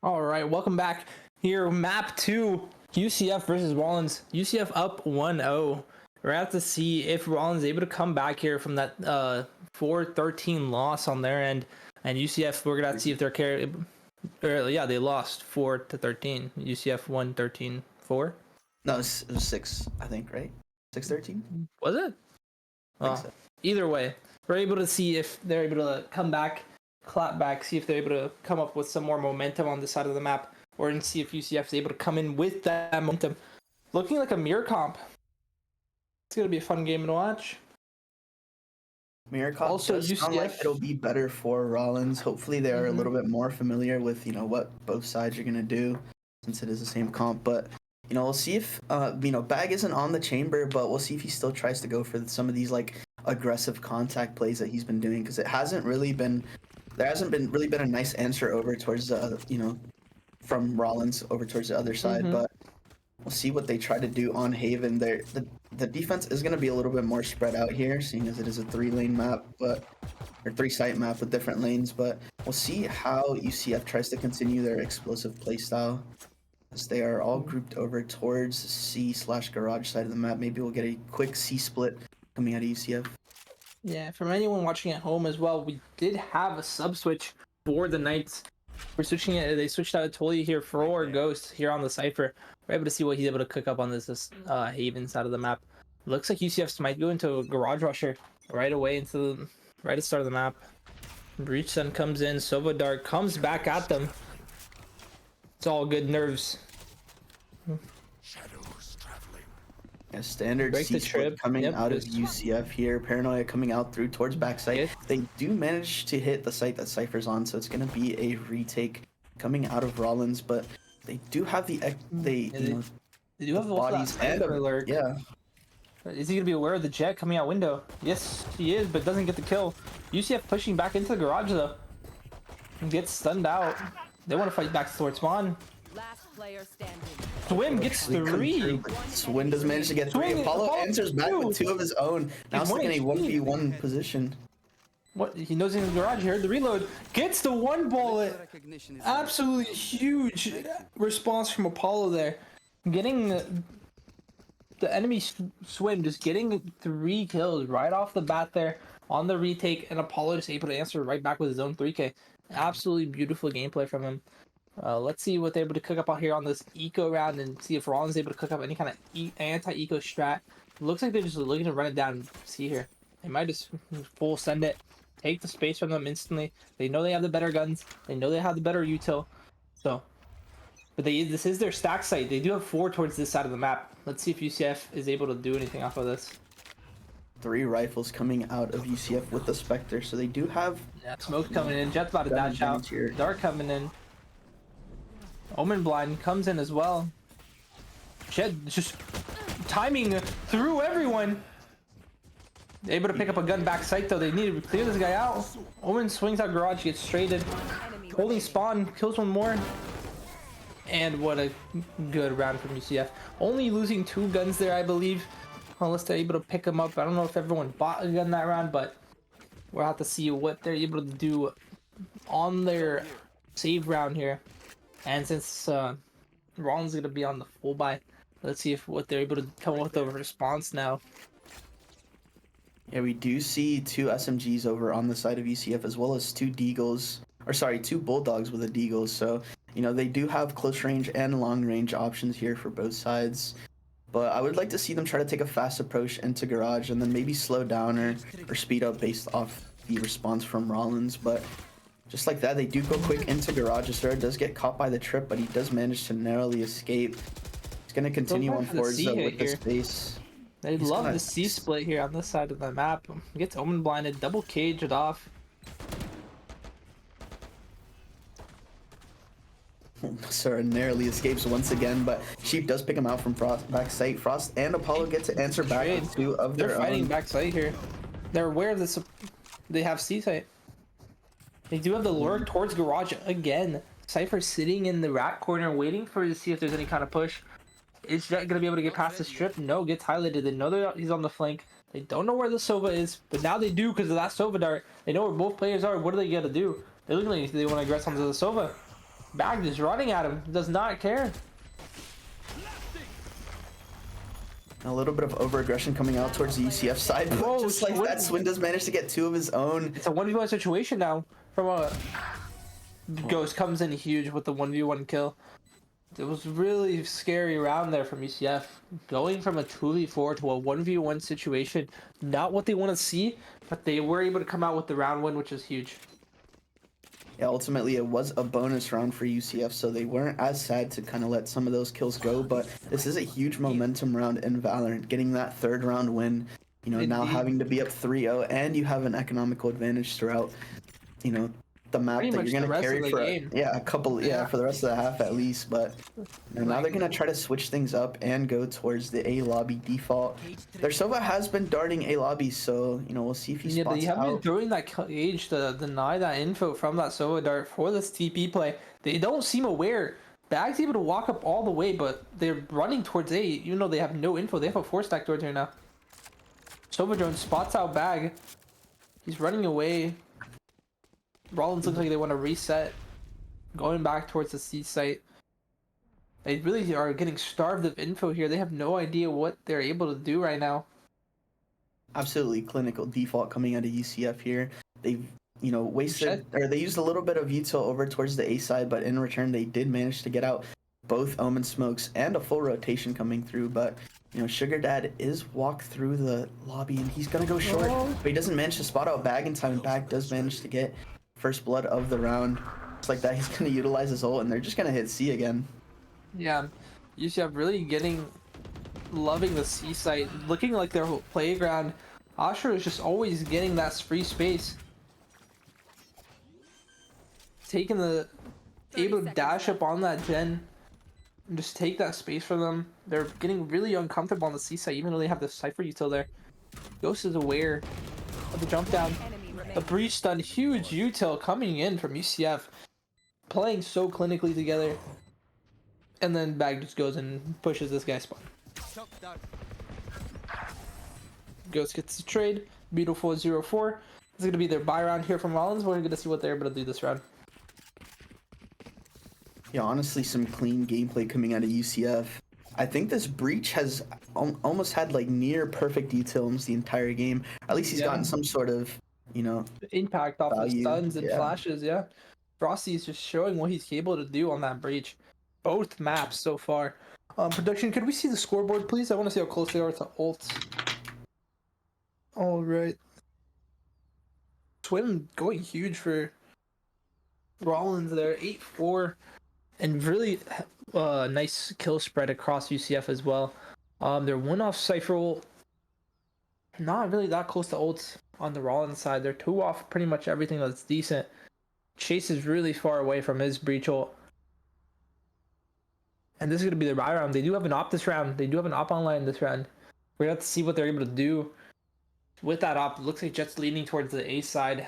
All right, welcome back here. Map 2, UCF versus Rollins. UCF up 1-0. We're going to have to see if Rollins is able to come back here from that 4-13 loss on their end. And UCF, we're going to have to see if they're yeah, they lost 4-13. UCF won 13-4. No, it was 6, I think, right? 6-13? Was it? So. Either way, we're able to see if they're able to come back, clap back, see if they're able to come up with some more momentum on this side of the map, or and see if UCF is able to come in with that momentum. Looking like a mirror comp. It's gonna be a fun game to watch. Mirror comp Also, does sound like UCF it'll be better for Rollins. Hopefully they are a little bit more familiar with, what both sides are gonna do, since it is the same comp. But we'll see if Bag isn't on the chamber, but we'll see if he still tries to go for some of these like aggressive contact plays that he's been doing, because there hasn't really been a nice answer over towards from Rollins over towards the other side. But we'll see what they try to do on Haven. The defense is going to be a little bit more spread out here, seeing as it is a 3-lane map, or 3-site map with different lanes. But we'll see how UCF tries to continue their explosive playstyle, as they are all grouped over towards C/garage side of the map. Maybe we'll get a quick C split coming out of UCF. Yeah, from anyone watching at home as well, we did have a sub switch for the Knights. We're switching it. They switched out Tolly here for Ghost here on the Cypher. We're able to see what he's able to cook up on this Haven side of the map. Looks like UCF might go into a Garage Rusher right away into right at the start of the map. Breach Sun comes in. Sova Dart comes back at them. It's all good nerves. Shadows traveling. A standard Break the C split trip. coming out of just- UCF here. Paranoia coming out through towards backside. Yes. They do manage to hit the site that Cypher's on, so it's going to be a retake coming out of Rollins. But they do have the They do have also that bodies and Cypher lurk. yeah. Is he gonna be aware of the jet coming out window? Yes, he is, but doesn't get the kill. UCF pushing back into the garage though. And gets stunned out. They want to fight back towards spawn. Last player standing. Swim gets 3. Swin does manage to get 3. Swin, Apollo Apollo answers back with 2 of his own. Now He's stuck in a 1 1v1 position. What? He knows he's in the garage. He heard the reload. Gets the 1 bullet. Absolutely huge response from Apollo there. Getting the enemy Swim just getting 3 kills right off the bat there on the retake, and Apollo just able to answer right back with his own 3K. Absolutely beautiful gameplay from him. Let's see what they're able to cook up out here on this eco round, and see if Rollins is able to cook up any kind of anti-eco strat. Looks like they're just looking to run it down. See here, they might just full send it, take the space from them instantly. They know they have the better guns. They know they have the better util. So, but this is their stack site. They do have 4 towards this side of the map. Let's see if UCF is able to do anything off of this. 3 rifles coming out of UCF with the Spectre, so they do have Smoke coming in. Jet's about to dash out. here. Dark coming in. Omen Blind comes in as well. Jet just timing through everyone. Able to pick up a gun back sight though. They need to clear this guy out. Omen swings out garage, gets straighted. Holding spawn, kills 1 more. And what a good round from UCF. Only losing 2 guns there, I believe. Unless they're able to pick them up. I don't know if everyone bought a gun that round, but we'll have to see what they're able to do on their save round here. And since Rollins is going to be on the full buy, let's see what they're able to come up with a response now. Yeah, we do see 2 SMGs over on the side of UCF, as well as 2 Deagles, or sorry, 2 Bulldogs with a Deagle. So, they do have close range and long range options here for both sides. But I would like to see them try to take a fast approach into garage, and then maybe slow down or speed up based off the response from Rollins. But just like that, they do go quick into garage. Asura does get caught by the trip, but he does manage to narrowly escape. He's going to continue on forwards with the space. They love the C split here on this side of the map. Gets Omen blinded, double cage it off. Asura narrowly escapes once again, but Sheep does pick him out from Frost back sight. Frost and Apollo get to answer back with 2 of their own. They're fighting back sight here. They're aware of this. They have C site. They do have the lurk towards garage again. Cypher sitting in the rat corner waiting to see if there's any kind of push. Is Jet gonna be able to get past the strip? No, gets highlighted. They know he's on the flank. They don't know where the Sova is, but now they do because of that Sova dart. They know where both players are. What are they gonna do? They're looking like they want to aggress onto the Sova. Bag is running at him. Does not care. A little bit of over-aggression coming out towards the UCF side, but Whoa, just like that, Swin does manage to get 2 of his own. It's a 1v1 situation now. From a Ghost comes in huge with the 1v1 kill. It was really scary round there from UCF. Going from a 2v4 to a 1v1 situation. Not what they want to see, but they were able to come out with the round win, which is huge. Yeah, ultimately it was a bonus round for UCF, so they weren't as sad to kind of let some of those kills go, but this is a huge momentum round in Valorant. Getting that 3rd round win, you know, now having to be up 3-0, and you have an economical advantage throughout, you know, the map Pretty that much you're the going to rest carry of the game. a couple, for the rest of the half at least, but you know, now they're going to try to switch things up and go towards the A lobby default. Their Sova has been darting A lobby, so, you know, we'll see if he spots but you haven't been out. throwing that cage to deny that info from that Sova dart for this TP play. They don't seem aware. Bag's able to walk up all the way, but they're running towards A, even though they have no info. They have a 4-stack towards here now. Sova drone spots out Bag. He's running away. Rollins looks like they want to reset. Going back towards the C site. They really are getting starved of info here. They have no idea what they're able to do right now. Absolutely clinical default coming out of UCF here. They've, you know, wasted, or they used a little bit of util over towards the A side, but in return they did manage to get out both Omen smokes and a full rotation coming through. But you know, Sugar Dad is walked through the lobby and he's gonna go short, but he doesn't manage to spot out Bag in time, and Bag does manage to get first blood of the round. Just like that, he's gonna utilize his ult and they're just gonna hit C again. Yeah, UCF really loving the C site, looking like their playground. Asher is just always getting that free space. Able to dash up on that gen and just take that space from them. They're getting really uncomfortable on the C site, even though they have the Cypher util there. Ghost is aware of the jump down. The breach stun, huge util coming in from UCF. Playing so clinically together. And then Bag just goes and pushes this guy's spawn. Ghost gets the trade. Beautiful 0-4. This is going to be their buy round here from Rollins. We're going to see what they're able to do this round. Yeah, honestly, some clean gameplay coming out of UCF. I think this breach has almost had like near perfect utils the entire game. At least he's gotten some sort of, you know, impact off value. of stuns and flashes. Yeah, Frosty is just showing what he's capable to do on that breach. Both maps so far. Production, could we see the scoreboard, please? I want to see how close they are to ults. All right. Swim going huge for Rollins there, 8-4, and really nice kill spread across UCF as well. They're 1 off Cypher ult. Not really that close to ults on the Rollins side. They're 2 off pretty much everything that's decent. Chase is really far away from his breach ult. And this is going to be the buy round. They do have an op this round. They do have an op online this round. We're going to have to see what they're able to do with that op. It looks like Jet's leaning towards the A side.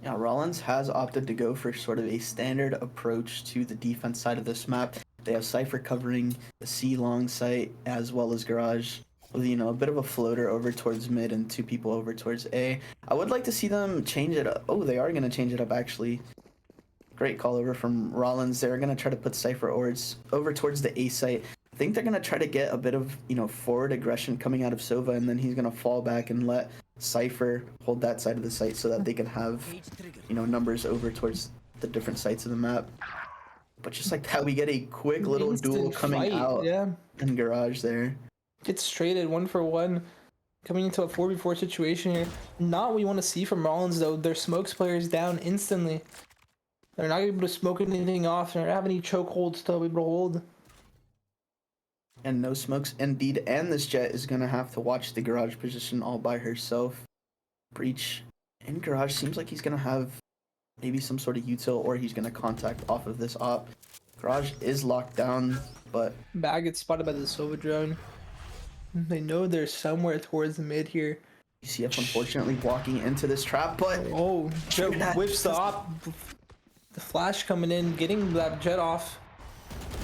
Yeah, Rollins has opted to go for sort of a standard approach to the defense side of this map. They have Cypher covering the C long site as well as Garage, with, you know, a bit of a floater over towards mid and 2 people over towards A. I would like to see them change it up. Oh, they are going to change it up, actually. Great call over from Rollins. They're going to try to put Cypher over towards the A site. I think they're going to try to get a bit of, you know, forward aggression coming out of Sova, and then he's going to fall back and let Cypher hold that side of the site so that they can have, you know, numbers over towards the different sites of the map. But just like that, we get a quick little duel coming out in Garage there. Gets traded 1-for-1. Coming into a 4v4 situation here. Not what we want to see from Rollins, though. Their smokes players down instantly. They're not able to smoke anything off. They don't have any chokeholds to be able to hold. And no smokes indeed. And this Jet is going to have to watch the Garage position all by herself. Breach in Garage seems like he's going to have maybe some sort of util, or he's going to contact off of this op. Garage is locked down, but Bag gets spotted by the Sova drone. They know they're somewhere towards the mid here. UCF unfortunately walking into this trap, but oh, Jet whips the op. The flash coming in, getting that Jet off.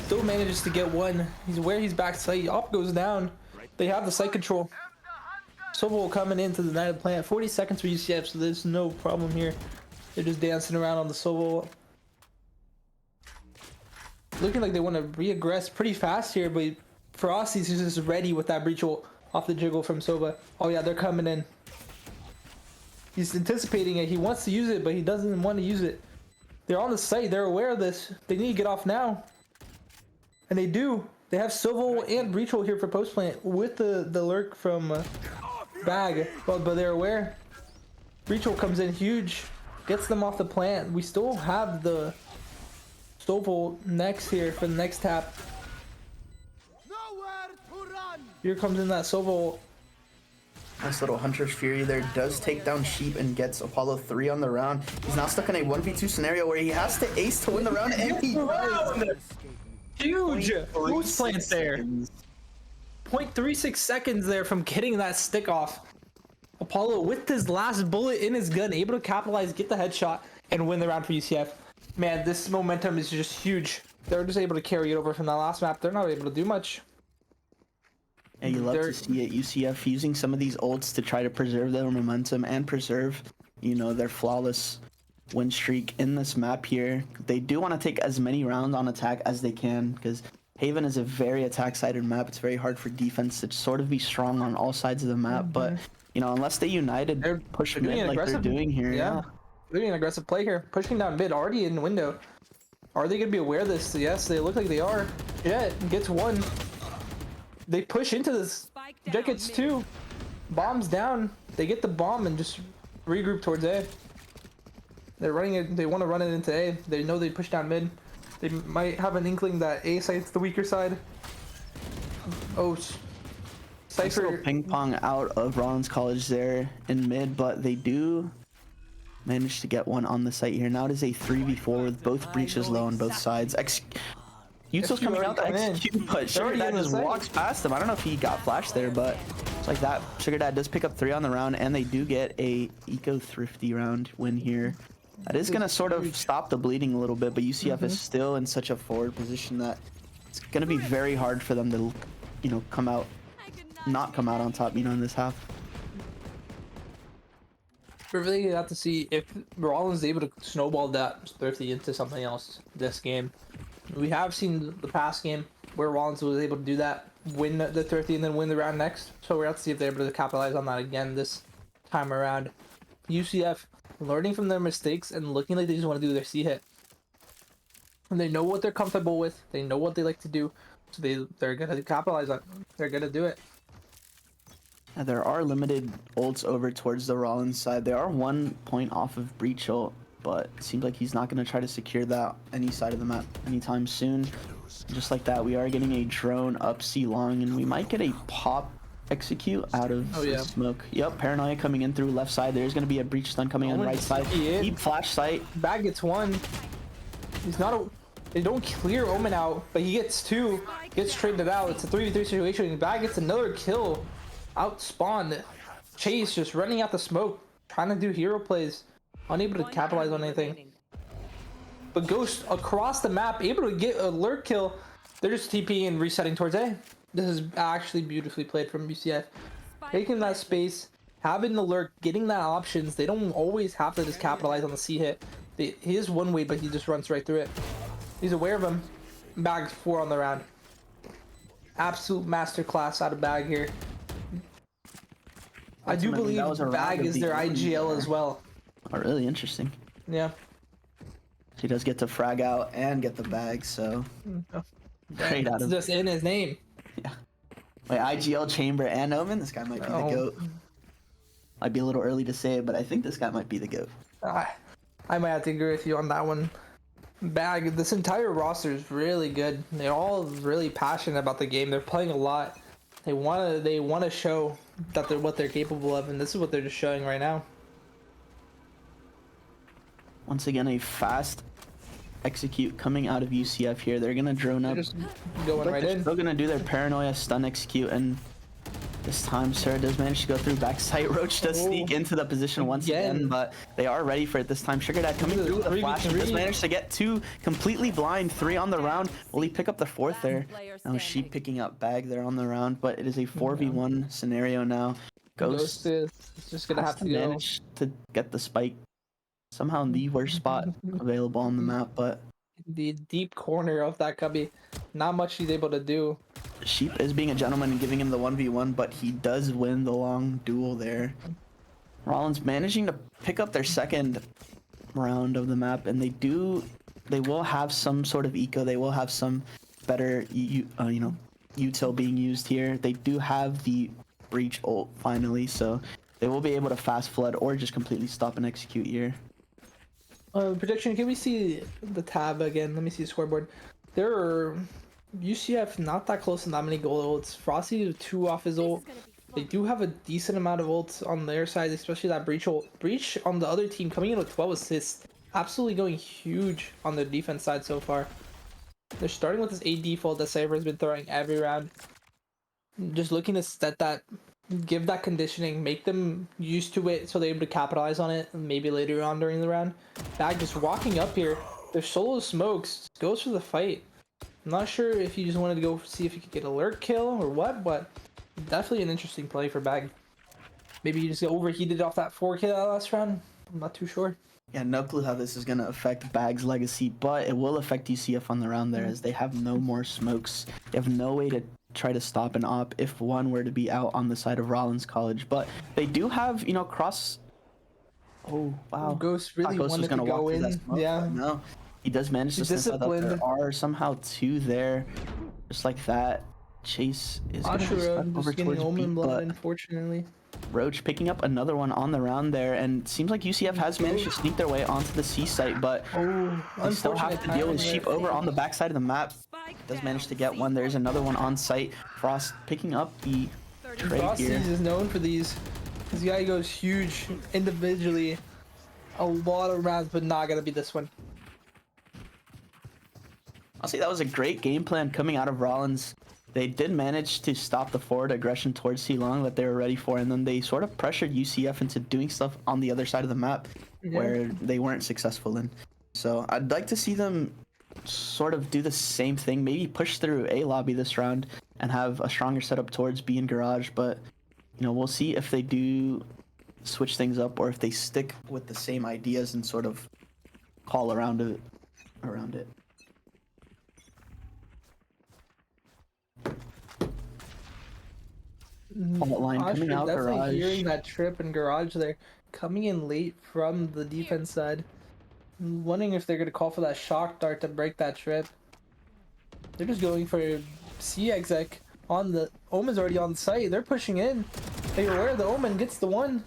Still manages to get one. He's where he's back site. Op goes down. They have the site control. Sova coming into the night of plant. 40 seconds for UCF, so there's no problem here. They're just dancing around on the solo. Looking like they want to re-aggress pretty fast here, but Frosty's just ready with that breach ult off the jiggle from Soba. Oh yeah, they're coming in. He's anticipating it. He wants to use it, but he doesn't want to use it. They're on the site. They're aware of this. They need to get off now. And they do. They have Silvo and breach ult here for post plant with the lurk from Bag. But they're aware. Breach ult comes in huge. Gets them off the plant. We still have the Silvo next here for the next tap. Here comes in that Silvo. Nice little Hunter's Fury there does take down Sheep and gets Apollo 3 on the round. He's now stuck in a 1v2 scenario where he has to ace to win the round, and he does. Huge boost plants there. 0.36 seconds there from getting that stick off. Apollo with his last bullet in his gun, able to capitalize, get the headshot, and win the round for UCF. Man, this momentum is just huge. They're just able to carry it over from that last map. They're not able to do much. Yeah, you love to see it. UCF using some of these ults to try to preserve their momentum and preserve, you know, their flawless win streak in this map here. They do want to take as many rounds on attack as they can because Haven is a very attack-sided map. It's very hard for defense to sort of be strong on all sides of the map. But, you know, unless they united, push mid like they're doing here. Yeah. They're doing an aggressive play here. Pushing down mid, already in the window. Are they going to be aware of this? Yes, they look like they are. Jet gets one. They push into this. Jet gets two. Bombs down. They get the bomb and just regroup towards A. They're running it. They want to run it into A. They know they push down mid. They might have an inkling that A site's the weaker side. Oh, Cypher. Ping pong out of Rollins College there in mid, but they do manage to get one on the site here. Now it is a 3v4 with both breaches low on both sides. Yuto's coming out to execute, but Sugar Dad just walks past him. I don't know if he got flashed there, but it's like that. Sugar Dad does pick up 3 on the round, and they do get a eco-thrifty round win here. That is going to sort of stop the bleeding a little bit, but UCF is still in such a forward position that it's going to be very hard for them to, you know, not come out on top, you know, in this half. We're really gonna have to see if Rollins is able to snowball that thrifty into something else this game. We have seen the past game where Rollins was able to do that, win the thrifty, and then win the round next. So we're going to have to see if they're able to capitalize on that again this time around. UCF learning from their mistakes and looking like they just want to do their C hit. And they know what they're comfortable with. They know what they like to do. So they're going to capitalize on it. They're going to do it. There are limited ults over towards the Rollins side. They are 1 point off of breach ult, but it seems like he's not going to try to secure that any side of the map anytime soon. Just like that, we are getting a drone up C long, and we might get a pop execute out of the smoke. Yep, Paranoia coming in through left side. There's going to be a breach stun coming on right side. Deep flash sight. Bag gets one. He's not a... They don't clear Omen out, but he gets two. Gets traded out. It's a 3v3 situation. Bag gets another kill. Outspawned. Chase just running out the smoke, trying to do hero plays, unable to capitalize on anything. But Ghost across the map, able to get a lurk kill. They're just TPing and resetting towards A. This is actually beautifully played from UCF. Taking that space, having the lurk, getting that options. They don't always have to just capitalize on the C hit. He is one way, but he just runs right through it. He's aware of him. Bag 4 on the round. Absolute masterclass out of Bag here. I do believe Bag is their IGL as well. Oh, really interesting. Yeah. He does get to frag out and get the bag, so great out of just in his name. Yeah. Wait, IGL, Chamber, and Omen? This guy might be the GOAT. Might be a little early to say it, but I think this guy might be the GOAT. I might have to agree with you on that one. Bag, this entire roster is really good. They're all really passionate about the game. They're playing a lot. They want to show that they're what they're capable of, and this is what they're just showing right now. Once again, a fast execute coming out of UCF here. They're gonna drone up. They're just going right in. Still gonna do their Paranoia stun execute, and this time Sarah does manage to go through backside. Roach does sneak into the position once again, but they are ready for it this time. Sugar Dad coming through with a flash. He does manage to get 2 completely blind, 3 on the round. Will he pick up the 4th there? Now Sheep picking up Bag there on the round, but it is a 4v1 scenario now. Ghost is just gonna have to manage to get the spike somehow the worst spot available on the map, but The deep corner of that cubby. Not much he's able to do. Sheep is being a gentleman and giving him the 1v1, but he does win the long duel there. Rollins managing to pick up their second round of the map, and they will have some sort of eco. They will have some better, util being used here. They do have the breach ult finally, so they will be able to fast flood or just completely stop and execute here. Prediction, can we see the tab again? Let me see the scoreboard. There are UCF not that close to that many gold ults. Frosty 2 off his ult. They do have a decent amount of ults on their side, especially that breach ult. Breach on the other team coming in with 12 assists. Absolutely going huge on the defense side so far. They're starting with this A default that Cypher has been throwing every round. Just looking to set that, give that conditioning, make them used to it so they're able to capitalize on it maybe later on during the round. Bag just walking up here. Their solo smokes, goes for the fight. I'm not sure if he just wanted to go see if he could get a lurk kill or what, but definitely an interesting play for Bag. Maybe he just got overheated off that 4K that last round. I'm not too sure. Yeah, no clue how this is going to affect Bag's legacy, but it will affect UCF on the round there as they have no more smokes. They have no way to try to stop an op if one were to be out on the side of Rollins College, but they do have, cross. Oh, wow. Ghost really Ghost wanted was gonna to go walk through in. that smoke, Yeah. but no, he does manage to sense out that there are somehow 2 there, just like that. Chase is going to be stuck over towards B, but unfortunately. Roach picking up another one on the round there, and seems like UCF has managed to sneak their way onto the C site, but they still have to deal with Sheep over on the backside of the map. Does manage to get one. There's another one on site. Frost picking up the trade here. Is known for these. This guy goes huge individually. A lot of rounds, but not gonna be this one. Honestly, that was a great game plan coming out of Rollins. They did manage to stop the forward aggression towards C-Long that they were ready for, and then they sort of pressured UCF into doing stuff on the other side of the map where they weren't successful in. So I'd like to see them sort of do the same thing, maybe push through A lobby this round and have a stronger setup towards B and garage, but we'll see if they do switch things up or if they stick with the same ideas and sort of call around it. Line coming out garage. Hearing that trip and garage there, coming in late from the defense side. I'm wondering if they're gonna call for that shock dart to break that trip. They're just going for C exec on the Omen's already on site. They're pushing in. Hey, where the Omen gets the one.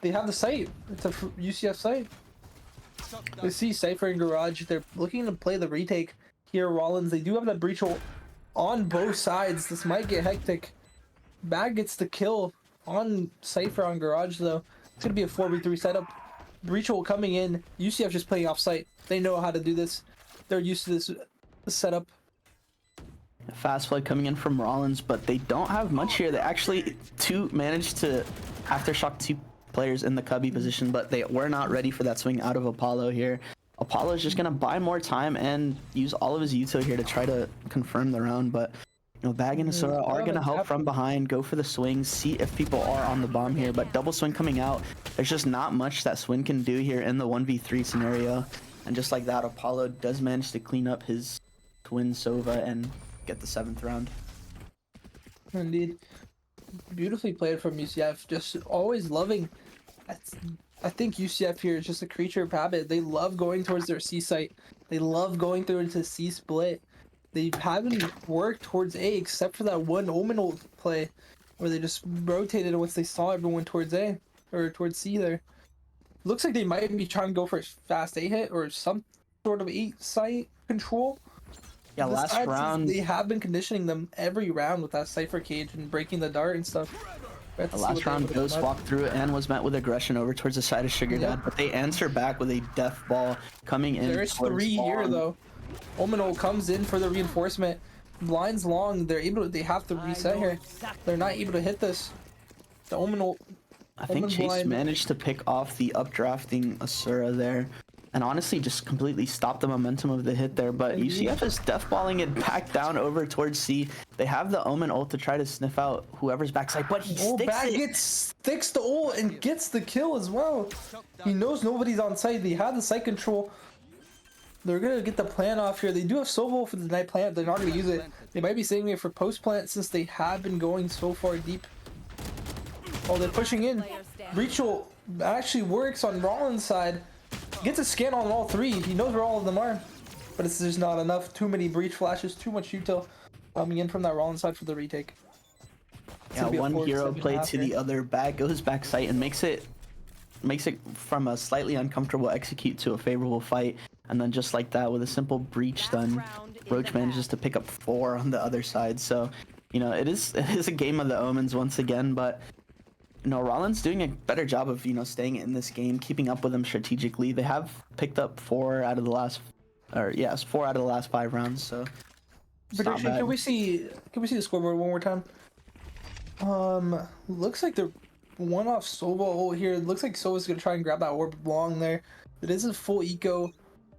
They have the site. It's a UCF site. They see Cypher and garage. They're looking to play the retake here. Rollins. They do have that breach on both sides. This might get hectic. Bag gets the kill on Cypher on garage though. It's gonna be a 4v3 setup. Breach ult coming in. UCF just playing off site. They know how to do this. They're used to this setup. Fast flood coming in from Rollins, but they don't have much here. They actually managed to aftershock 2 players in the cubby position, but they were not ready for that swing out of Apollo here. Apollo is just gonna buy more time and use all of his util here to try to confirm the round, but Bag and Asura are going to help from behind, go for the swings, see if people are on the bomb here, but double swing coming out. There's just not much that Swin can do here in the 1v3 scenario. And just like that, Apollo does manage to clean up his twin Sova and get the 7th round. Indeed. Beautifully played from UCF. Just always loving. I think UCF here is just a creature of habit. They love going towards their C site. They love going through into C split. They haven't worked towards A except for that one Omen ult play where they just rotated once they saw everyone towards A or towards C there. Looks like they might be trying to go for a fast A hit or some sort of A site control. Yeah, last round they have been conditioning them every round with that Cypher cage and breaking the dart and stuff. The last round, Ghost walked through and was met with aggression over towards the side of Sugar Dad, but they answer back with a death ball coming in. There's 3 here though. Omen ult comes in for the reinforcement. Blinds long. They have to reset here. They're not able to hit this. The Omen ult. I think Chase managed to pick off the updrafting Asura there. And honestly, just completely stopped the momentum of the hit there. But UCF is deathballing it back down over towards C. They have the Omen ult to try to sniff out whoever's backside, but he sticks Bag it. sticks the ult and gets the kill as well. He knows nobody's on site. They have the site control. They're gonna get the plant off here. They do have Sovo for the night plant. They're not gonna use it. They might be saving it for post plant since they have been going so far deep. Oh, they're pushing in. Rachel actually works on Rollins' side. Gets a scan on all three. He knows where all of them are, but it's just not enough. Too many breach flashes. Too much util coming in from that Rollins side for the retake. Yeah, one hero play to the other. Bag goes back site and makes it from a slightly uncomfortable execute to a favorable fight. And then just like that, with a simple breach done, Roach manages to pick up 4 on the other side. So, you know, it is a game of the omens once again, but you know, Rollins doing a better job of, you know, staying in this game, keeping up with them strategically. They have picked up 4 out of the last 5 rounds. So, Prediction, can we see the scoreboard one more time? Looks like they're one off Sova here. It looks like Sova's gonna try and grab that orb long there. It is a full eco,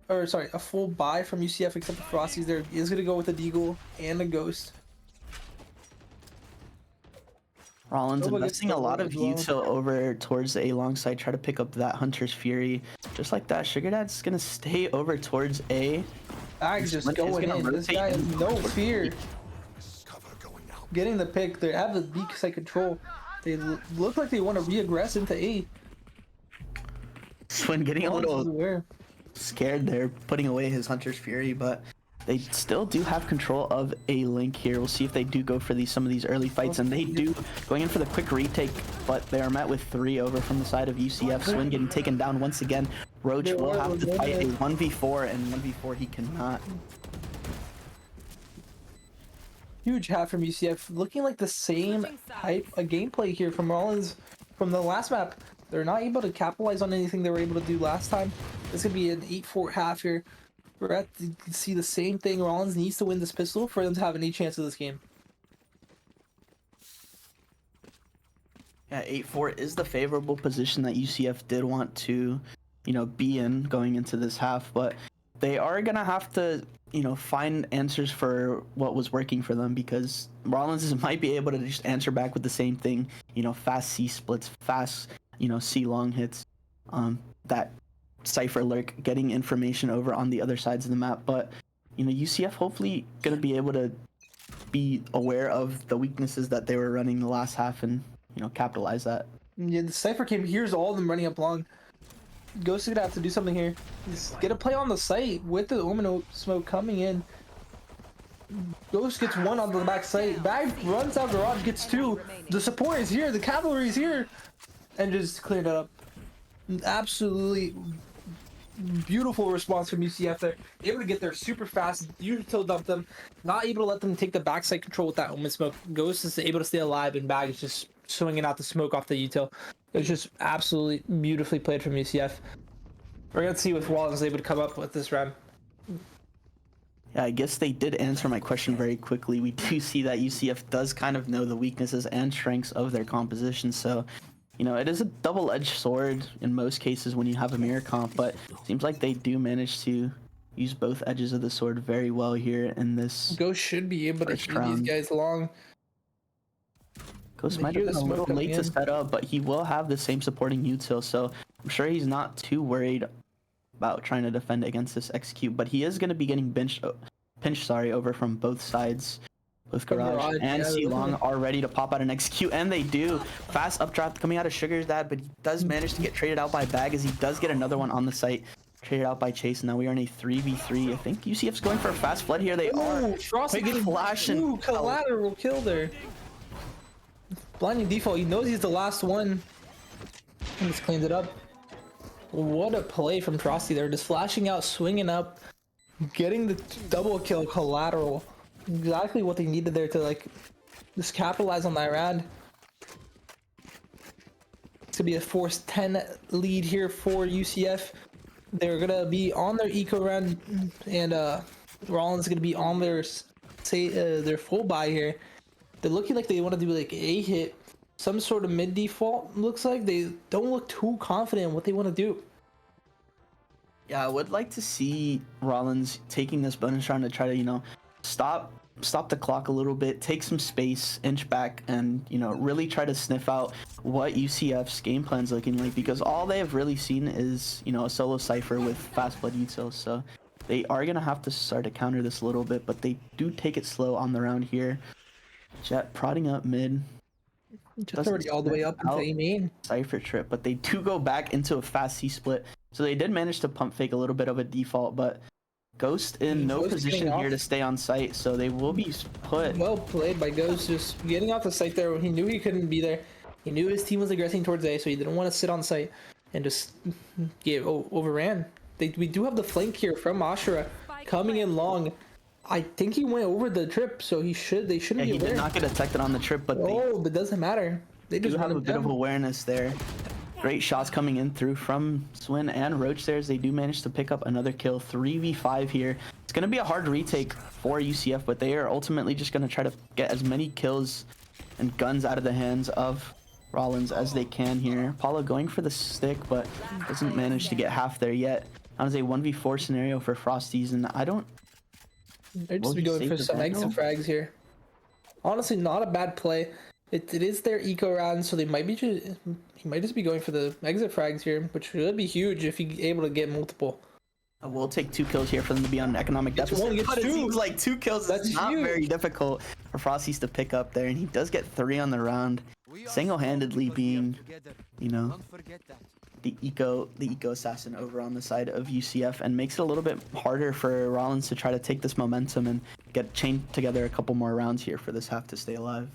or sorry, a full buy from UCF except for Frosty's there. He is gonna go with a Deagle and a Ghost. Rollins Sova investing a lot of well. util over towards the A long side, try to pick up that Hunter's Fury. Just like that, Sugar Dad's gonna stay over towards A. Bag's just going in. This guy has no fear. Cover going out. Getting the pick. They have the weak side control. They look like they want to re-aggress into A. Swin getting a Rollins is little aware. scared there, putting away his Hunter's Fury, but they still do have control of A link here. We'll see if they do go for some of these early fights, and they do, going in for the quick retake, but they are met with 3 over from the side of UCF. Swin getting taken down once again. Roach will have to fight a 1v4, and 1v4 he cannot. Huge hat from UCF, looking like the same type of gameplay here from Rollins from the last map. They're not able to capitalize on anything they were able to do last time. This could be an 8-4 half here. We're at to see the same thing. Rollins needs to win this pistol for them to have any chance of this game. Yeah, 8-4 is the favorable position that UCF did want to, you know, be in going into this half, but they are gonna have to, you know, find answers for what was working for them, because Rollins might be able to just answer back with the same thing, you know, fast C splits, fast, you know, C long hits, that Cypher lurk, getting information over on the other sides of the map. But, you know, UCF hopefully gonna be able to be aware of the weaknesses that they were running the last half and, you know, capitalize that. Yeah, the Cypher came. Here's all of them running up long. Ghost is gonna have to do something here. He's gonna play on the site with the Omino smoke coming in. Ghost gets 1 on the back site. Bag runs out garage, gets 2. The support is here. The cavalry is here, and just cleared it up. Absolutely beautiful response from UCF there. Able to get there super fast. Util dump them. Not able to let them take the backside control with that Omen smoke. Ghost is able to stay alive, and Bag is just swinging out the smoke off the util. It was just absolutely beautifully played from UCF. We're gonna see if Rollins is able to come up with this round. Yeah, I guess they did answer my question very quickly. We do see that UCF does kind of know the weaknesses and strengths of their composition, so, you know, it is a double-edged sword in most cases when you have a mirror comp, but it seems like they do manage to use both edges of the sword very well here in this. Ghost should be able to keep these guys long. Ghost might have been a little late to set up, but he will have the same supporting util, so I'm sure he's not too worried about trying to defend against this execute, but he is going to be getting pinched over from both sides. Both Garage and C Long are ready to pop out an execute, and they do. Fast updraft coming out of Sugar's Dad, but he does manage to get traded out by Bag, as he does get another one on the site. Traded out by Chase. Now we are in a 3v3. I think UCF's going for a fast flood here. They are. Frosty Big flash and collateral kill there. Blinding default. He knows he's the last one. And just cleans it up. What a play from Frosty there. Just flashing out, swinging up, getting the double kill collateral. Exactly what they needed there to, like, just capitalize on that round. It's gonna be a force 10 lead here for UCF. They're gonna be on their eco round, and Rollins is gonna be on their full buy here. They're looking like they want to do like a hit, some sort of mid default. Looks like they don't look too confident in what they want to do. Yeah, I would like to see Rollins taking this bonus round to try to, you know, stop stop the clock a little bit, take some space, inch back, and really try to sniff out what UCF's game plan's looking like, because all they have really seen is a solo Cypher with fast blood utils. So they are gonna have to start to counter this a little bit, but they do take it slow on the round here. Jett prodding up mid. Just already all the way up into A main. Cypher trip, but they do go back into a fast C split. So they did manage to pump fake a little bit of a default, but Ghost in no position here to stay on site, so they will be put. Well played by Ghost, just getting off the site there when he knew he couldn't be there. He knew his team was aggressing towards A, so he didn't want to sit on site and just overran. We do have the flank here from Ashura coming in long. I think he went over the trip, so they shouldn't be aware. He did not get detected on the trip, but it doesn't matter. They just have a bit of awareness there. Great shots coming in through from Swin and Roach there as they do manage to pick up another kill. 3v5 here. It's going to be a hard retake for UCF, but they are ultimately just going to try to get as many kills and guns out of the hands of Rollins as they can here. Paulo going for the stick, but doesn't manage to get half there yet. That was a 1v4 scenario for Frosties, and I don't... They're just going for some exit frags here. Honestly, not a bad play. It is their eco round, so he might just be going for the exit frags here, which would be huge if he's able to get multiple. We'll take 2 kills here for them to be on an economic deficit. But it seems like 2 kills is not very difficult for Frosties to pick up there, and he does get 3 on the round, single-handedly being, the eco assassin over on the side of UCF, and makes it a little bit harder for Rollins to try to take this momentum and get chained together a couple more rounds here for this half to stay alive.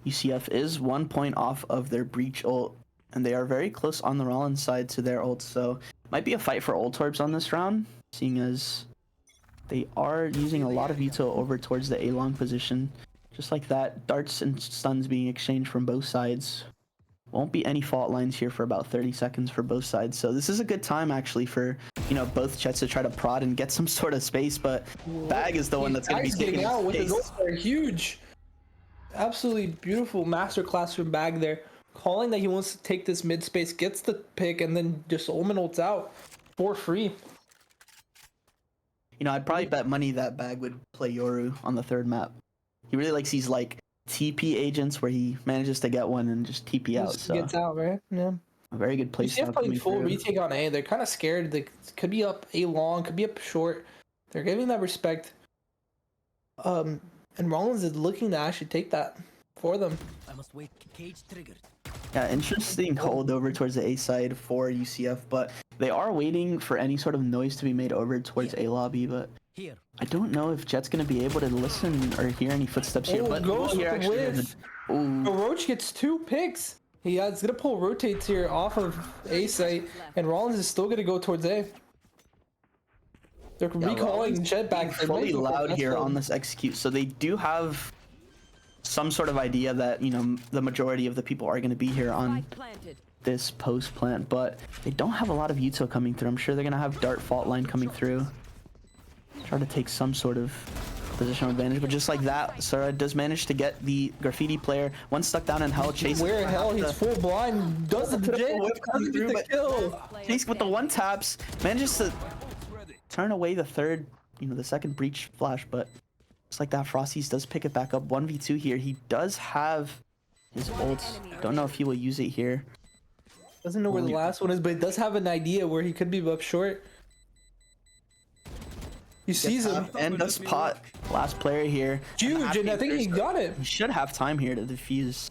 UCF is 1 point off of their breach ult, and they are very close on the Rollins side to their ult, so might be a fight for ult orbs on this round, seeing as they are using a lot of util over towards the A long position. Just like that, darts and stuns being exchanged from both sides. Won't be any fault lines here for about 30 seconds for both sides, so this is a good time actually for both Jets to try to prod and get some sort of space, but Bag is the one that's going to be taking out with space. his ult are huge. Absolutely beautiful masterclass from Bag there, calling that he wants to take this mid space, gets the pick, and then just Omen ults out for free. I'd probably bet money that Bag would play Yoru on the 3rd map. He really likes these TP agents where he manages to get one and just TP out. So gets out, right? Yeah. A very good play. UCF playing full retake on A. They're kind of scared. They could be up A long, could be up short. They're giving that respect. And Rollins is looking to actually take that for them. I must wait. Cage triggered. Yeah, interesting hold over towards the A side for UCF, but they are waiting for any sort of noise to be made over towards A lobby, but Here. I don't know if Jet's going to be able to listen or hear any footsteps here. But Ghost here with the whiff. Roach gets 2 picks. He's going to pull rotates here off of A site, and Rollins is still going to go towards A. They're recalling Jet back. Fully loud here on this execute, so they do have some sort of idea that the majority of the people are going to be here on this post plant, but they don't have a lot of util coming through. I'm sure they're going to have dart fault line coming through, try to take some sort of positional advantage, but just like that, Sora does manage to get the graffiti player. One stuck down in hell. Chase where hell he's full blind, doesn't get the kill. Chase with the 1 taps manages to turn away the third, the second breach flash, but just like that, Frosties does pick it back up. 1v2 here. He does have his ults. Don't know if he will use it here. Doesn't know where the last one is, but he does have an idea where he could be up short. He sees him. And does pot. Last player here. Huge, and I think he got it. He should have time here to defuse.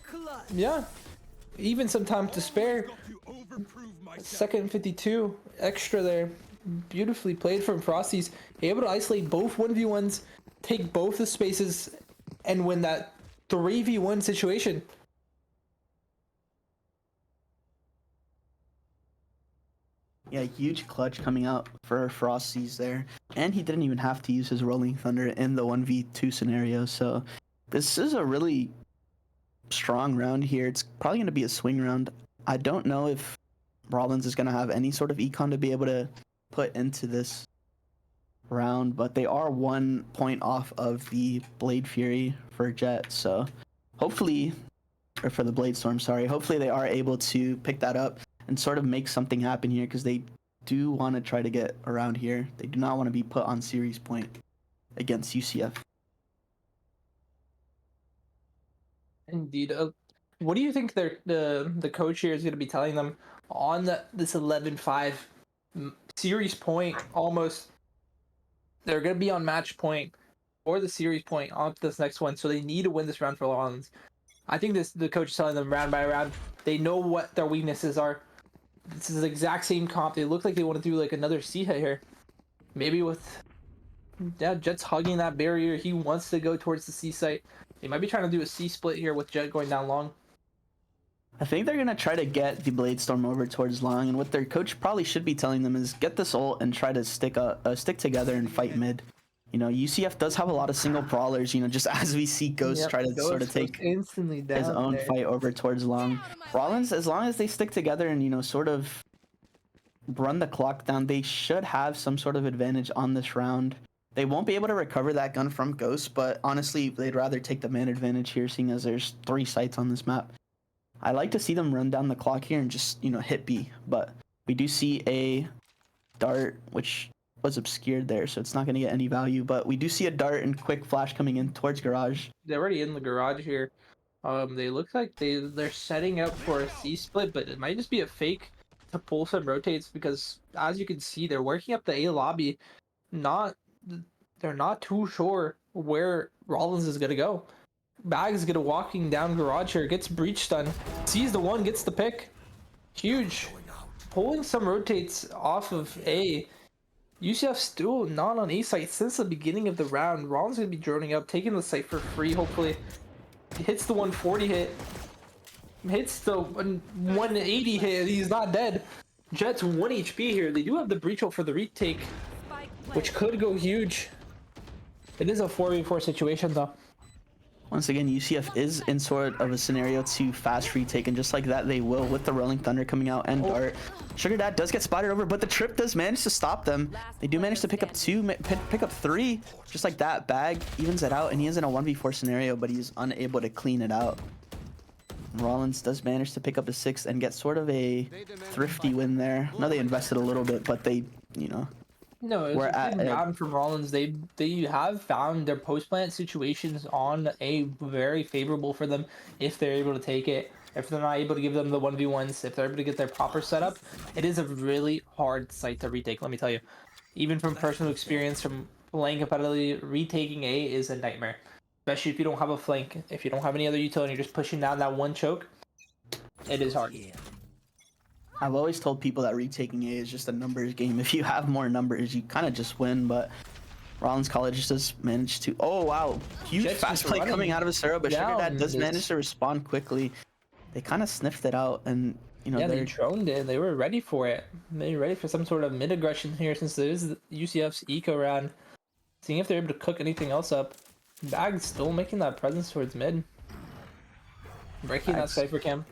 Yeah. Even some time to spare. Second 52. Extra there. Beautifully played from Frosties. Able to isolate both 1v1s, take both the spaces, and win that 3v1 situation. Yeah, huge clutch coming out for Frosties there. And he didn't even have to use his Rolling Thunder in the 1v2 scenario. So this is a really strong round here. It's probably going to be a swing round. I don't know if Rollins is going to have any sort of econ to be able to put into this round, but they are 1 point off of the Blade Fury for Jet. So hopefully, or for the Blade Storm, sorry. Hopefully they are able to pick that up and sort of make something happen here because they do want to try to get around here. They do not want to be put on series point against UCF. Indeed. What do you think the coach here is going to be telling them on this 11-5 series point almost? They're going to be on match point or the series point on to this next one, so they need to win this round for Rollins. I think the coach is telling them round by round. They know what their weaknesses are. This is the exact same comp. They look like they want to do like another C hit here. Maybe with Jet's hugging that barrier. He wants to go towards the C site. They might be trying to do a C split here with Jet going down long. I think they're going to try to get the Blade Storm over towards long, and what their coach probably should be telling them is get this ult and try to stick together and fight mid. You know, UCF does have a lot of single brawlers, you know, just as we see Ghost try to sort of take instantly down his own fight over towards long. Rollins, as long as they stick together and, you know, sort of run the clock down, they should have some sort of advantage on this round. They won't be able to recover that gun from Ghost, but honestly, they'd rather take the man advantage here, seeing as there's 3 sites on this map. I like to see them run down the clock here and just, you know, hit B, but we do see a dart, which was obscured there, so it's not going to get any value, but we do see a dart and quick flash coming in towards garage. They're already in the garage here. They look like they're setting up for a C split, but it might just be a fake to pull some rotates because, as you can see, they're working up the A lobby. They're not too sure where Rollins is gonna go. Bag is gonna walking down garage here, gets breach stun, sees the one, gets the pick. Huge. Pulling some rotates off of A. UCF still not on A site since the beginning of the round. Rollins gonna be droning up, taking the site for free, hopefully. He hits the 140 hit. Hits the 180 hit, he's not dead. Jet's 1 HP here. They do have the breach ult for the retake, which could go huge. It is a 4v4 situation though. Once again, UCF is in sort of a scenario to fast retake, and just like that, they will with the Rolling Thunder coming out and dart. Sugar Dad does get spotted over, but the trip does manage to stop them. They do manage to pick up 2, pick up 3, just like that. Bag evens it out, and he is in a 1v4 scenario, but he's unable to clean it out. Rollins does manage to pick up a 6 and get sort of a thrifty win there. I know they invested a little bit, but they, you know, No, it's down from Rollins. They have found their post plant situations on A very favorable for them if they're able to take it. If they're not able to give them the 1v1s, if they're able to get their proper setup, it is a really hard site to retake, let me tell you. Even from personal experience from playing competitively, retaking A is a nightmare. Especially if you don't have a flank, if you don't have any other utility, you're just pushing down that one choke. It is hard. I've always told people that retaking A is just a numbers game. If you have more numbers, you kind of just win, but Rollins College does manage to... Oh, wow. Huge Jet's fast play coming out of Acero, but Sugar Dad does down. manage to respond quickly. They kind of sniffed it out, and, you know, Yeah, they droned it. They were ready for it. They were ready for some sort of mid-aggression here since there is UCF's eco round. Seeing if they're able to cook anything else up. Bag's still making that presence towards mid. Breaking that Cypher cam.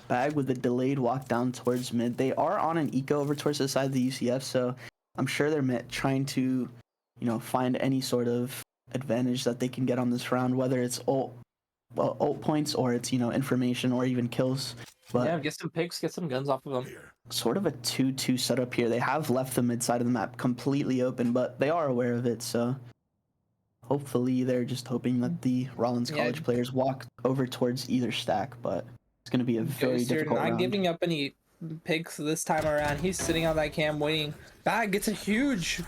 Bag with a delayed walk down towards mid. They are on an eco over towards the side of the UCF, so I'm sure they're trying to, you know, find any sort of advantage that they can get on this round, whether it's ult points or it's, you know, information or even kills. But yeah, get some picks, get some guns off of them. Sort of a 2-2 setup here. They have left the mid side of the map completely open, but they are aware of it, so hopefully they're just hoping that the Rollins College players walk over towards either stack, but it's going to be a very difficult round. Not giving up any picks this time around. He's sitting on that cam waiting. Bag gets a huge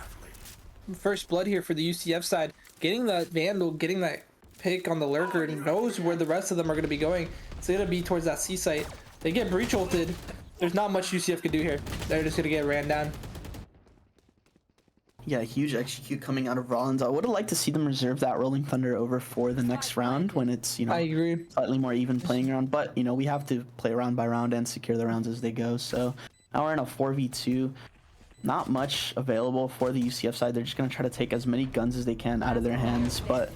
first blood here for the UCF side. Getting that Vandal, getting that pick on the Lurker, and knows where the rest of them are going to be going. It's going to be towards that C site. They get breach ulted. There's not much UCF could do here. They're just going to get ran down. Yeah, huge execute coming out of Rollins. I would have liked to see them reserve that Rolling Thunder over for the next round when it's, you know, I agree, slightly more even playing around. But, you know, we have to play round by round and secure the rounds as they go. So now we're in a 4v2. Not much available for the UCF side. They're just going to try to take as many guns as they can out of their hands. But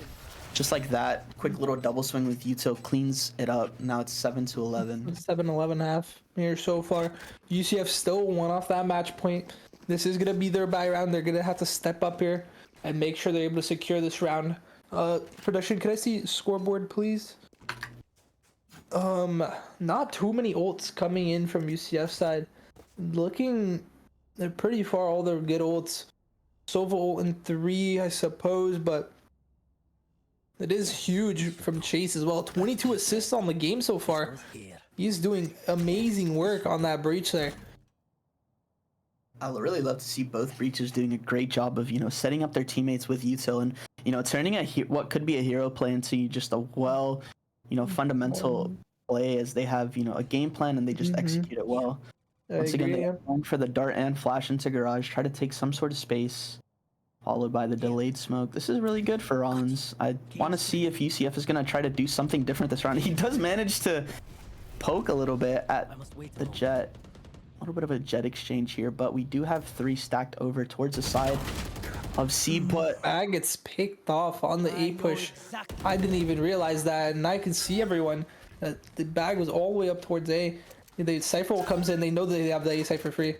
just like that, quick little double swing with Util cleans it up. Now it's 7-11. 7-11.5 here so far. UCF still won off that match point. This is going to be their bye round. They're going to have to step up here and make sure they're able to secure this round. Production, can I see scoreboard, please? Not too many ults coming in from UCF side. They're pretty far, all their good ults. Sova ult in 3, I suppose, but it is huge from Chase as well. 22 assists on the game so far. Here. He's doing amazing work on that breach there. I would really love to see both breaches doing a great job of, setting up their teammates with util and, turning what could be a hero play into just a fundamental play as they have, a game plan and they just execute it well. Once again, they're going for the dart and flash into garage, try to take some sort of space, followed by the delayed smoke. This is really good for Rollins. I want to see if UCF is going to try to do something different this round. He does manage to poke a little bit at the jet. A little bit of a jet exchange here, but we do have 3 stacked over towards the side of C, but Bag gets picked off on the A push. I didn't even realize that, and I can see everyone. The bag was all the way up towards A. The Cypher comes in, they know that they have the A Cypher free.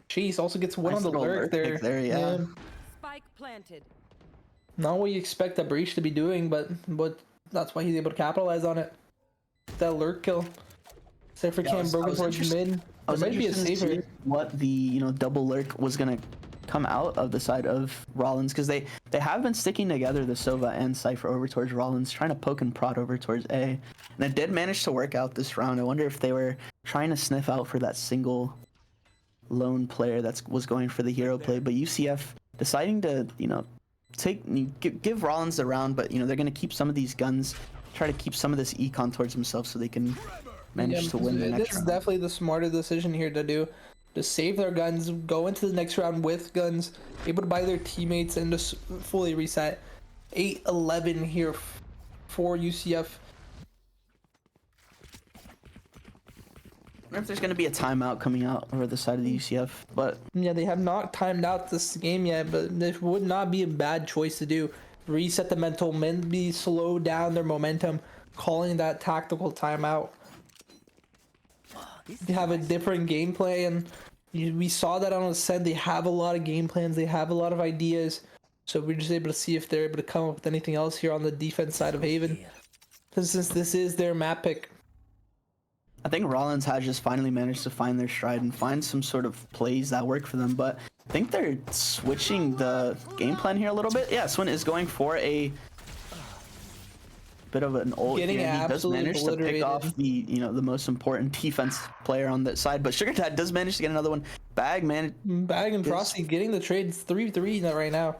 Chase also gets one nice on the little lurk there. Yeah. Spike planted. Not what you expect a breach to be doing, but that's why he's able to capitalize on it. That lurk kill. Cypher cam broken towards mid. I was There might be a interested to see saver. what the double lurk was gonna come out of the side of Rollins, because they have been sticking together, the Sova and Cypher over towards Rollins, trying to poke and prod over towards A, and it did manage to work out this round. I wonder if they were trying to sniff out for that single lone player that was going for the hero play, but UCF deciding to give Rollins the round, but they're gonna keep some of these guns, try to keep some of this econ towards themselves so they can manage to win the next This is round. definitely the smarter decision here to do. To save their guns, go into the next round with guns, able to buy their teammates, and just fully reset. 8-11 here for UCF. I wonder if there's going to be a timeout coming out over the side of the UCF, but Yeah, they have not timed out this game yet, but this would not be a bad choice to do. Reset the mental, maybe slow down their momentum, calling that tactical timeout. They have a different gameplay, and we saw that on the set. They have a lot of game plans, they have a lot of ideas, so we're just able to see if they're able to come up with anything else here on the defense side of Haven, since this is their map pick. I think Rollins has just finally managed to find their stride and find some sort of plays that work for them, but I think they're switching the game plan here a little bit. Yeah, Swin is going for a bit of an ult here. He does manage to pick off the the most important defense player on that side, but SugarDad does manage to get another one. Bag and Frosty getting the trade. It's 3-3 right now.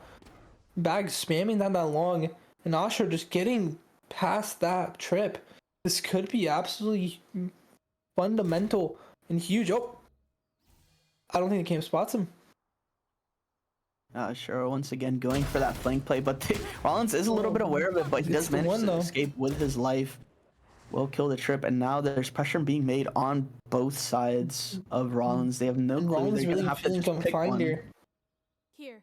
Bag spamming that long, and Asher just getting past that trip. This could be absolutely fundamental and huge. Oh, I don't think the game spots him. Sure, once again going for that flank play, but Rollins is a little bit aware of it, but he does manage to escape with his life. Will kill the trip, and now there's pressure being made on both sides of Rollins. They have no clue. Rollins They're really gonna have to just pick one. here. Here.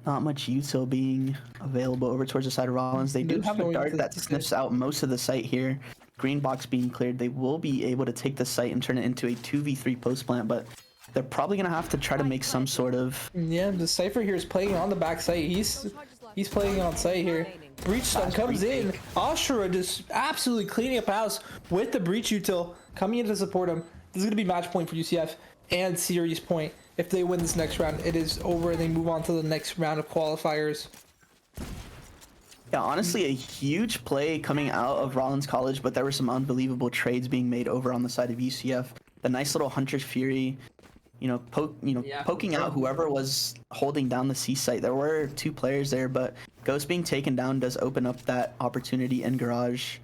Not much util being available over towards the side of Rollins. They do have a dart that sniffs out most of the site here. Green box being cleared. They will be able to take the site and turn it into a 2v3 post plant, but they're probably gonna have to try to make some sort of. Yeah, the Cypher here is playing on the back site. He's playing on site here. Breach stun comes in. Ashura just absolutely cleaning up house with the breach util coming in to support him. This is gonna be match point for UCF and series point. If they win this next round, it is over and they move on to the next round of qualifiers. Yeah, honestly, a huge play coming out of Rollins College, but there were some unbelievable trades being made over on the side of UCF. The nice little Hunter's Fury, poking out whoever was holding down the C site. There were 2 players there, but Ghost being taken down does open up that opportunity in garage.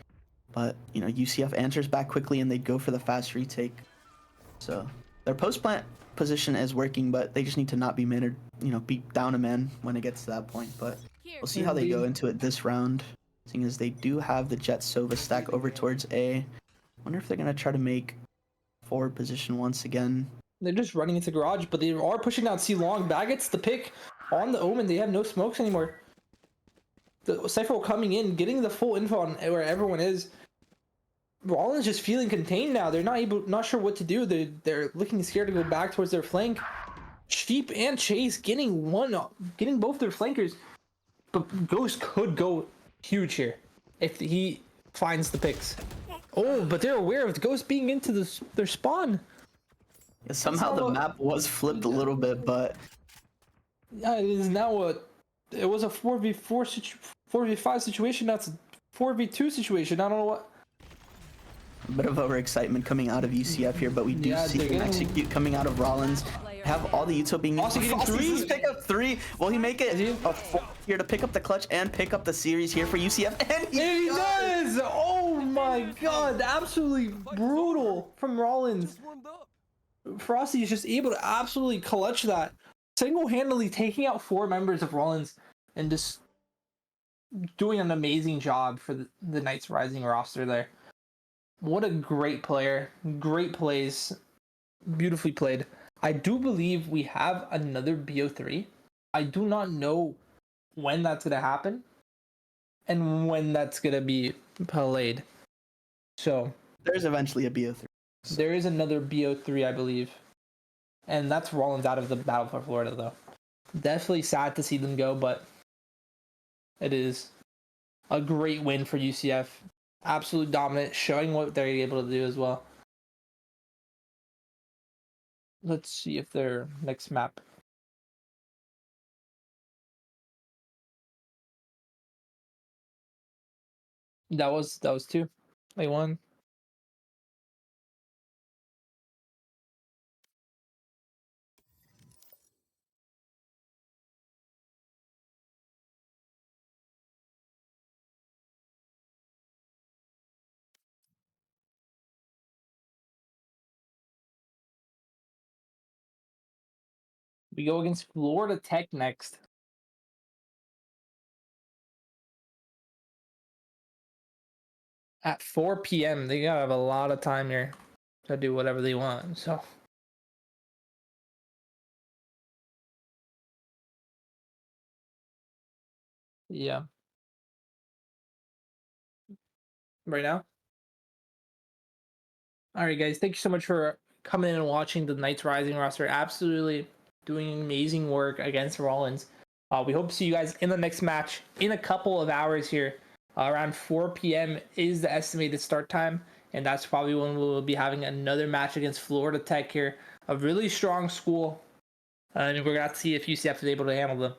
But UCF answers back quickly and they go for the fast retake. So their post plant position is working, but they just need to not be mannered, beat down a man when it gets to that point. But we'll see how they go into it this round, seeing as they do have the Jet Sova stack over towards A. Wonder if they're gonna try to make forward position once again. They're just running into garage, but they are pushing out C long. Bag gets the pick on the Omen. They have no smokes anymore. The Cypher coming in, getting the full info on where everyone is. Rollins just feeling contained now. They're not sure what to do. They're looking scared to go back towards their flank. Sheep and Chase getting both their flankers, but Ghost could go huge here. if he finds the picks. Oh, but they're aware of the ghost being into their spawn. Yeah, somehow the map was flipped a little bit, but Yeah, it is now it was a 4v5 situation. That's a 4v2 situation. I don't know what. a bit of overexcitement coming out of UCF here, but we do Yeah, see they're him getting- execute coming out of Rollins. Have all the util being Also getting Frosty's threes. pick up 3. Will he make it a 4 here to pick up the clutch and pick up the series here for UCF? And He does! Oh my god, absolutely brutal from Rollins. Frosty is just able to absolutely clutch that. Single-handedly taking out 4 members of Rollins and just doing an amazing job for the Knights Rising roster there. What a great player. Great plays. Beautifully played. I do believe we have another BO3. I do not know when that's going to happen and when that's going to be played. So there's eventually a BO3. there is another BO3, I believe. And that's Rollins out of the Battle for Florida, though. Definitely sad to see them go, but it is a great win for UCF. Absolute dominant, showing what they're able to do as well. Let's see if their next map. That was 2. They won. We go against Florida Tech next. At 4 p.m. They gotta have a lot of time here to do whatever they want. So yeah. Right now. All right, guys. Thank you so much for coming in and watching the Knights Rising roster. Absolutely doing amazing work against Rollins. We hope to see you guys in the next match in a couple of hours here. Around 4 p.m. is the estimated start time, and that's probably when we'll be having another match against Florida Tech here. A really strong school, and we're going to see if UCF is able to handle them.